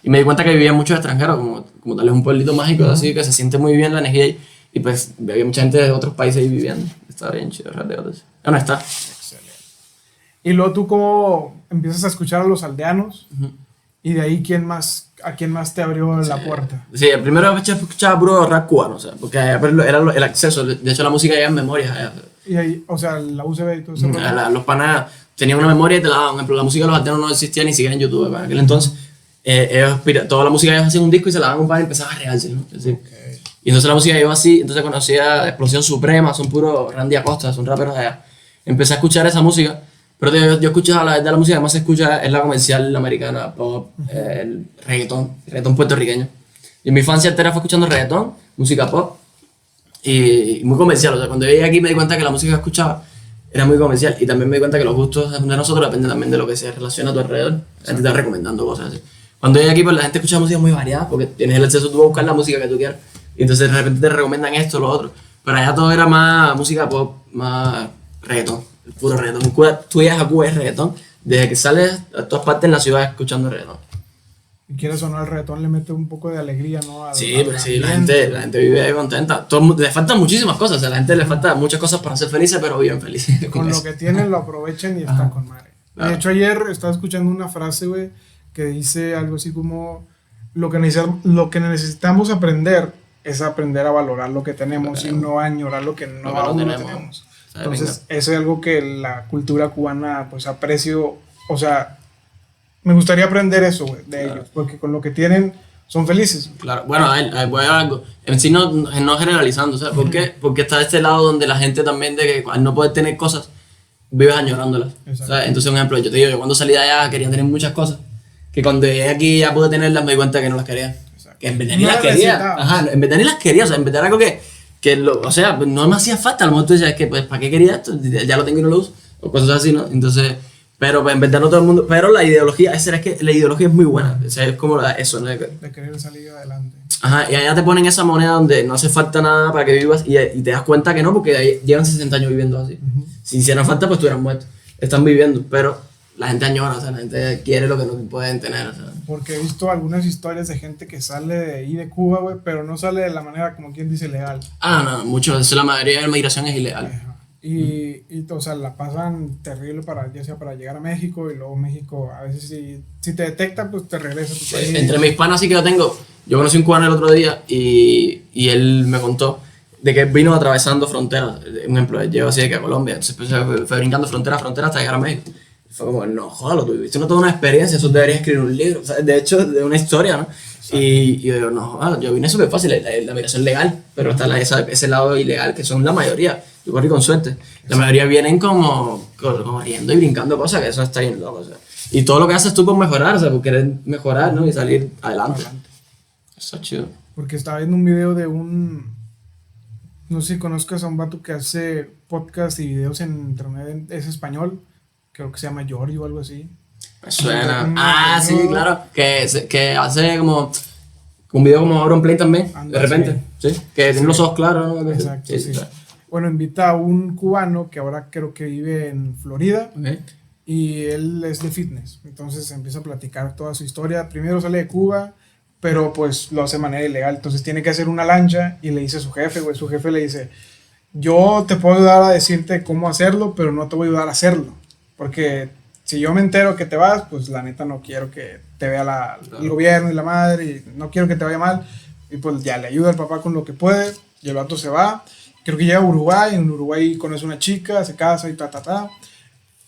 B: Y me di cuenta que vivían muchos extranjeros, como tal vez un pueblito mágico, así que se siente muy bien la energía ahí. Y pues había mucha gente de otros países ahí viviendo. Estaba bien chido, Real de 14. No está.
A: Excelente. Y luego tú cómo empiezas a escuchar a los aldeanos, y de ahí ¿a quién más te abrió la puerta?
B: Sí, el primero escuchaba puro rap cubano, o sea, porque era el acceso, de hecho la música ya en memoria.
A: Y ahí, o sea, la USB y todo eso.
B: Los panas tenían una memoria y te la daban. Por ejemplo, la música de los aldeanos no existía ni siquiera en YouTube para aquel entonces. Toda la música ellos hacían un disco y se la daban a un pan y empezaba a regarse, ¿no? Es decir, y entonces la música iba así, entonces conocía Explosión Suprema, son puros Randy Acosta, son raperos de allá. Empecé a escuchar esa música, pero yo escuchaba la verdad, la música que más se escucha es la comercial americana, pop, el reggaetón puertorriqueño. Y en mi infancia entera fue escuchando reggaetón, música pop, y muy comercial. O sea, cuando yo llegué aquí me di cuenta que la música que escuchaba era muy comercial, y también me di cuenta que los gustos de nosotros dependen también de lo que se relaciona a tu alrededor. La gente te va recomendando cosas así. Cuando llegué aquí, pues la gente escucha música muy variada, porque tienes el acceso tú a buscar la música que tú quieras. Y entonces de repente te recomiendan esto o lo otro. Pero allá todo era más música pop, más reggaetón, el puro reggaetón. En Cuba, tú llegas a Cuba es reggaetón. Desde que sales a todas partes en la ciudad escuchando reggaetón.
A: Y quieres o no, el reggaetón le mete un poco de alegría, ¿no?
B: Sí, pero sí, la gente vive contenta. Le faltan muchísimas cosas, a la gente le falta muchas cosas para ser felices, pero viven felices.
A: Con lo que tienen lo aprovechan y están con madre. Claro. De hecho, ayer estaba escuchando una frase, güey, que dice algo así como: lo que necesitamos aprender es aprender a valorar lo que tenemos y no a añorar lo que no aún no tenemos. Entonces, eso es algo que la cultura cubana, pues, aprecio. O sea, me gustaría aprender eso, güey, de ellos, porque con lo que tienen son felices.
B: Claro, bueno, voy a algo. En sí no generalizando, ¿sabes? ¿Por qué? Porque está este lado donde la gente también, de que al no poder tener cosas, vives añorándolas. ¿Sabes? Entonces, un ejemplo, yo te digo, yo cuando salí de allá quería tener muchas cosas, que cuando llegué aquí ya pude tenerlas, me di cuenta que no las quería. Que en verdad ni las quería. Ajá, en verdad ni las quería, o sea, en verdad era algo o sea, no me hacía falta. A lo mejor tú decías, que pues, ¿para qué quería esto? Ya lo tengo y no lo uso, o cosas así, ¿no? Entonces, pero pues, en verdad no todo el mundo, pero la ideología, es que la ideología es muy buena, o sea, es como eso, ¿no?
A: De querer salir adelante.
B: Ajá, y allá te ponen esa moneda donde no hace falta nada para que vivas, y te das cuenta que no, porque ahí llevan 60 años viviendo así. Si hiciera falta, pues estuvieran muertos. Están viviendo, pero la gente añora, o sea, la gente quiere lo que no pueden tener, o sea.
A: Porque he visto algunas historias de gente que sale de ahí de Cuba, güey, pero no sale de la manera como quien dice legal.
B: No, mucho, la mayoría de la migración es ilegal.
A: Ajá. Y o sea, la pasan terrible ya sea para llegar a México, y luego México, a veces si te detecta, pues te regresa a tu país.
B: Entre mis panas sí que yo conocí un cubano el otro día y él me contó de que vino atravesando fronteras. Un ejemplo, él llegó así de que a Colombia, entonces fue brincando frontera a frontera hasta llegar a México. Fue como, no, joder, tú viviste toda una experiencia, eso deberías escribir un libro, o sea, de hecho, de una historia, ¿no? Y yo digo, no, joder, yo vine súper fácil, la migración legal, pero está ese lado ilegal, que son la mayoría, yo corrí con suerte. La mayoría vienen como riendo y brincando cosas, que eso está bien loco, o sea. Y todo lo que haces tú por mejorar, o sea, por querer mejorar, ¿no? Y salir adelante. Eso es chido.
A: Porque estaba viendo un video de no sé si conozcas a un vato que hace podcast y videos en internet, es español. Creo que se llama Jordi o algo así.
B: Me suena. Sí, claro. Que hace como un video como Auronplay también, de repente. Sí. Que tiene los ojos claros, ¿no?
A: Exacto, sí. Bueno, invita a un cubano que ahora creo que vive en Florida.
B: Okay.
A: Y él es de fitness. Entonces empieza a platicar toda su historia. Primero sale de Cuba, pero pues lo hace de manera ilegal. Entonces tiene que hacer una lancha y le dice a su jefe, güey. Su jefe le dice: yo te puedo ayudar a decirte cómo hacerlo, pero no te voy a ayudar a hacerlo. Porque si yo me entero que te vas, pues la neta no quiero que te vea el gobierno y la madre, y no quiero que te vaya mal. Y pues ya le ayuda al papá con lo que puede, y el vato se va. Creo que llega a Uruguay, en Uruguay conoce una chica, se casa y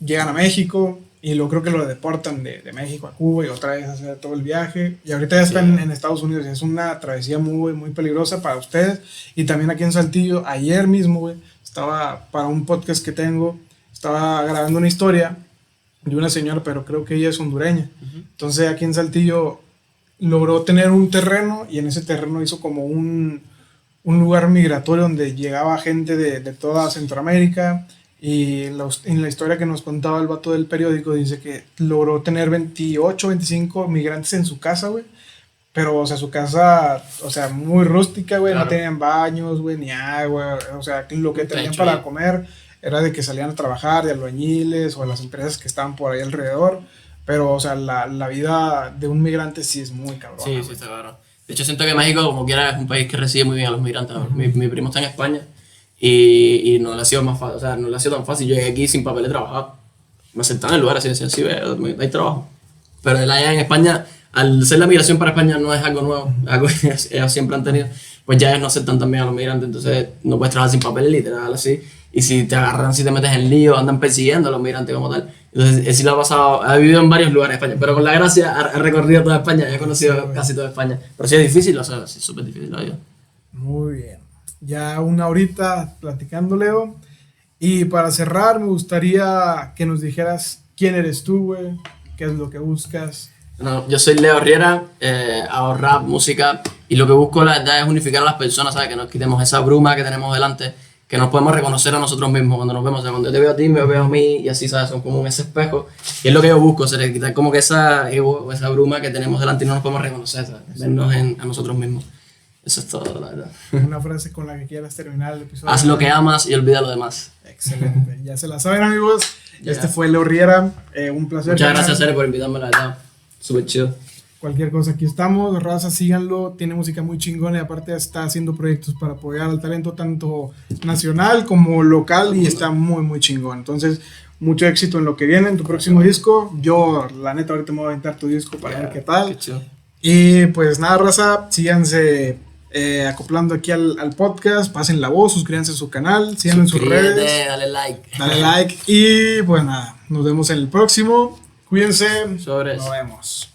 A: Llegan a México, y luego creo que lo deportan de México a Cuba, y otra vez hacer todo el viaje. Y ahorita ya están en Estados Unidos, y es una travesía muy, muy peligrosa para ustedes. Y también aquí en Saltillo, ayer mismo, güey, estaba para un podcast que tengo, estaba grabando una historia de una señora, pero creo que ella es hondureña. Entonces aquí en Saltillo logró tener un terreno, y en ese terreno hizo como un lugar migratorio donde llegaba gente de toda Centroamérica. Y en la historia que nos contaba el vato del periódico, dice que logró tener 28, 25 migrantes en su casa, güey. Pero, o sea, su casa, o sea, muy rústica, güey. Claro. No tenían baños, güey, ni agua. O sea, lo que tenían para comer era de que salían a trabajar, de albañiles o de las empresas que estaban por ahí alrededor. Pero, o sea, la vida de un migrante sí es muy cabrón.
B: Sí, sí, está claro. De hecho, siento que México, como quiera, es un país que recibe muy bien a los migrantes. Mi primo está en España. Y no le ha sido más fácil, o sea, no le ha sido tan fácil. Yo llegué aquí sin papel de trabajar. Me sentaba en el lugar así, decía, sí, hay trabajo. Pero él allá en España, al ser la migración para España no es algo nuevo, algo que ellos siempre han tenido, pues ya ellos no aceptan también a los migrantes, entonces no puedes trabajar sin papel, literal, así. Y si te agarran, si te metes en lío, andan persiguiendo a los migrantes como tal. Entonces, él sí lo ha pasado, ha vivido en varios lugares de España, pero con la gracia ha recorrido toda España, ha conocido casi toda España. Pero sí es difícil, o sea, sí es súper difícil la vida.
A: Muy bien. Ya una horita platicando, Leo. Y para cerrar, me gustaría que nos dijeras quién eres tú, güey, qué es lo que buscas.
B: No, yo soy Leo Riera, hago rap, música, y lo que busco, la verdad, es unificar a las personas, ¿sabes? Que nos quitemos esa bruma que tenemos delante, que nos podemos reconocer a nosotros mismos cuando nos vemos. O sea, cuando yo te veo a ti, me veo a mí, y así, ¿sabes? Son como ese espejo. Y es lo que yo busco, o sea, quitar como que esa ego, o esa bruma que tenemos delante y no nos podemos reconocer, ¿sabes? Vernos a nosotros mismos. Eso es todo, la verdad.
A: Una frase con la que quieras terminar el episodio.
B: Haz lo que amas y olvida lo demás.
A: Excelente. Ya se la saben, amigos. Este fue Leo Riera. Un placer.
B: Muchas gracias, Sere, por invitarme, la verdad. Súper chido.
A: Cualquier cosa, aquí estamos. Raza, síganlo. Tiene música muy chingona y aparte está haciendo proyectos para apoyar al talento tanto nacional como local y está muy, muy chingón. Entonces, mucho éxito en lo que viene, en tu próximo disco. Yo, la neta, ahorita me voy a aventar tu disco para ver qué tal.
B: Qué chido.
A: Y pues nada, raza, síganse acoplando aquí al podcast, pasen la voz, suscríbanse a su canal, síganlo en sus redes.
B: Dale like.
A: Dale like y pues nada, nos vemos en el próximo. Cuídense.
B: Sobres.
A: Nos vemos.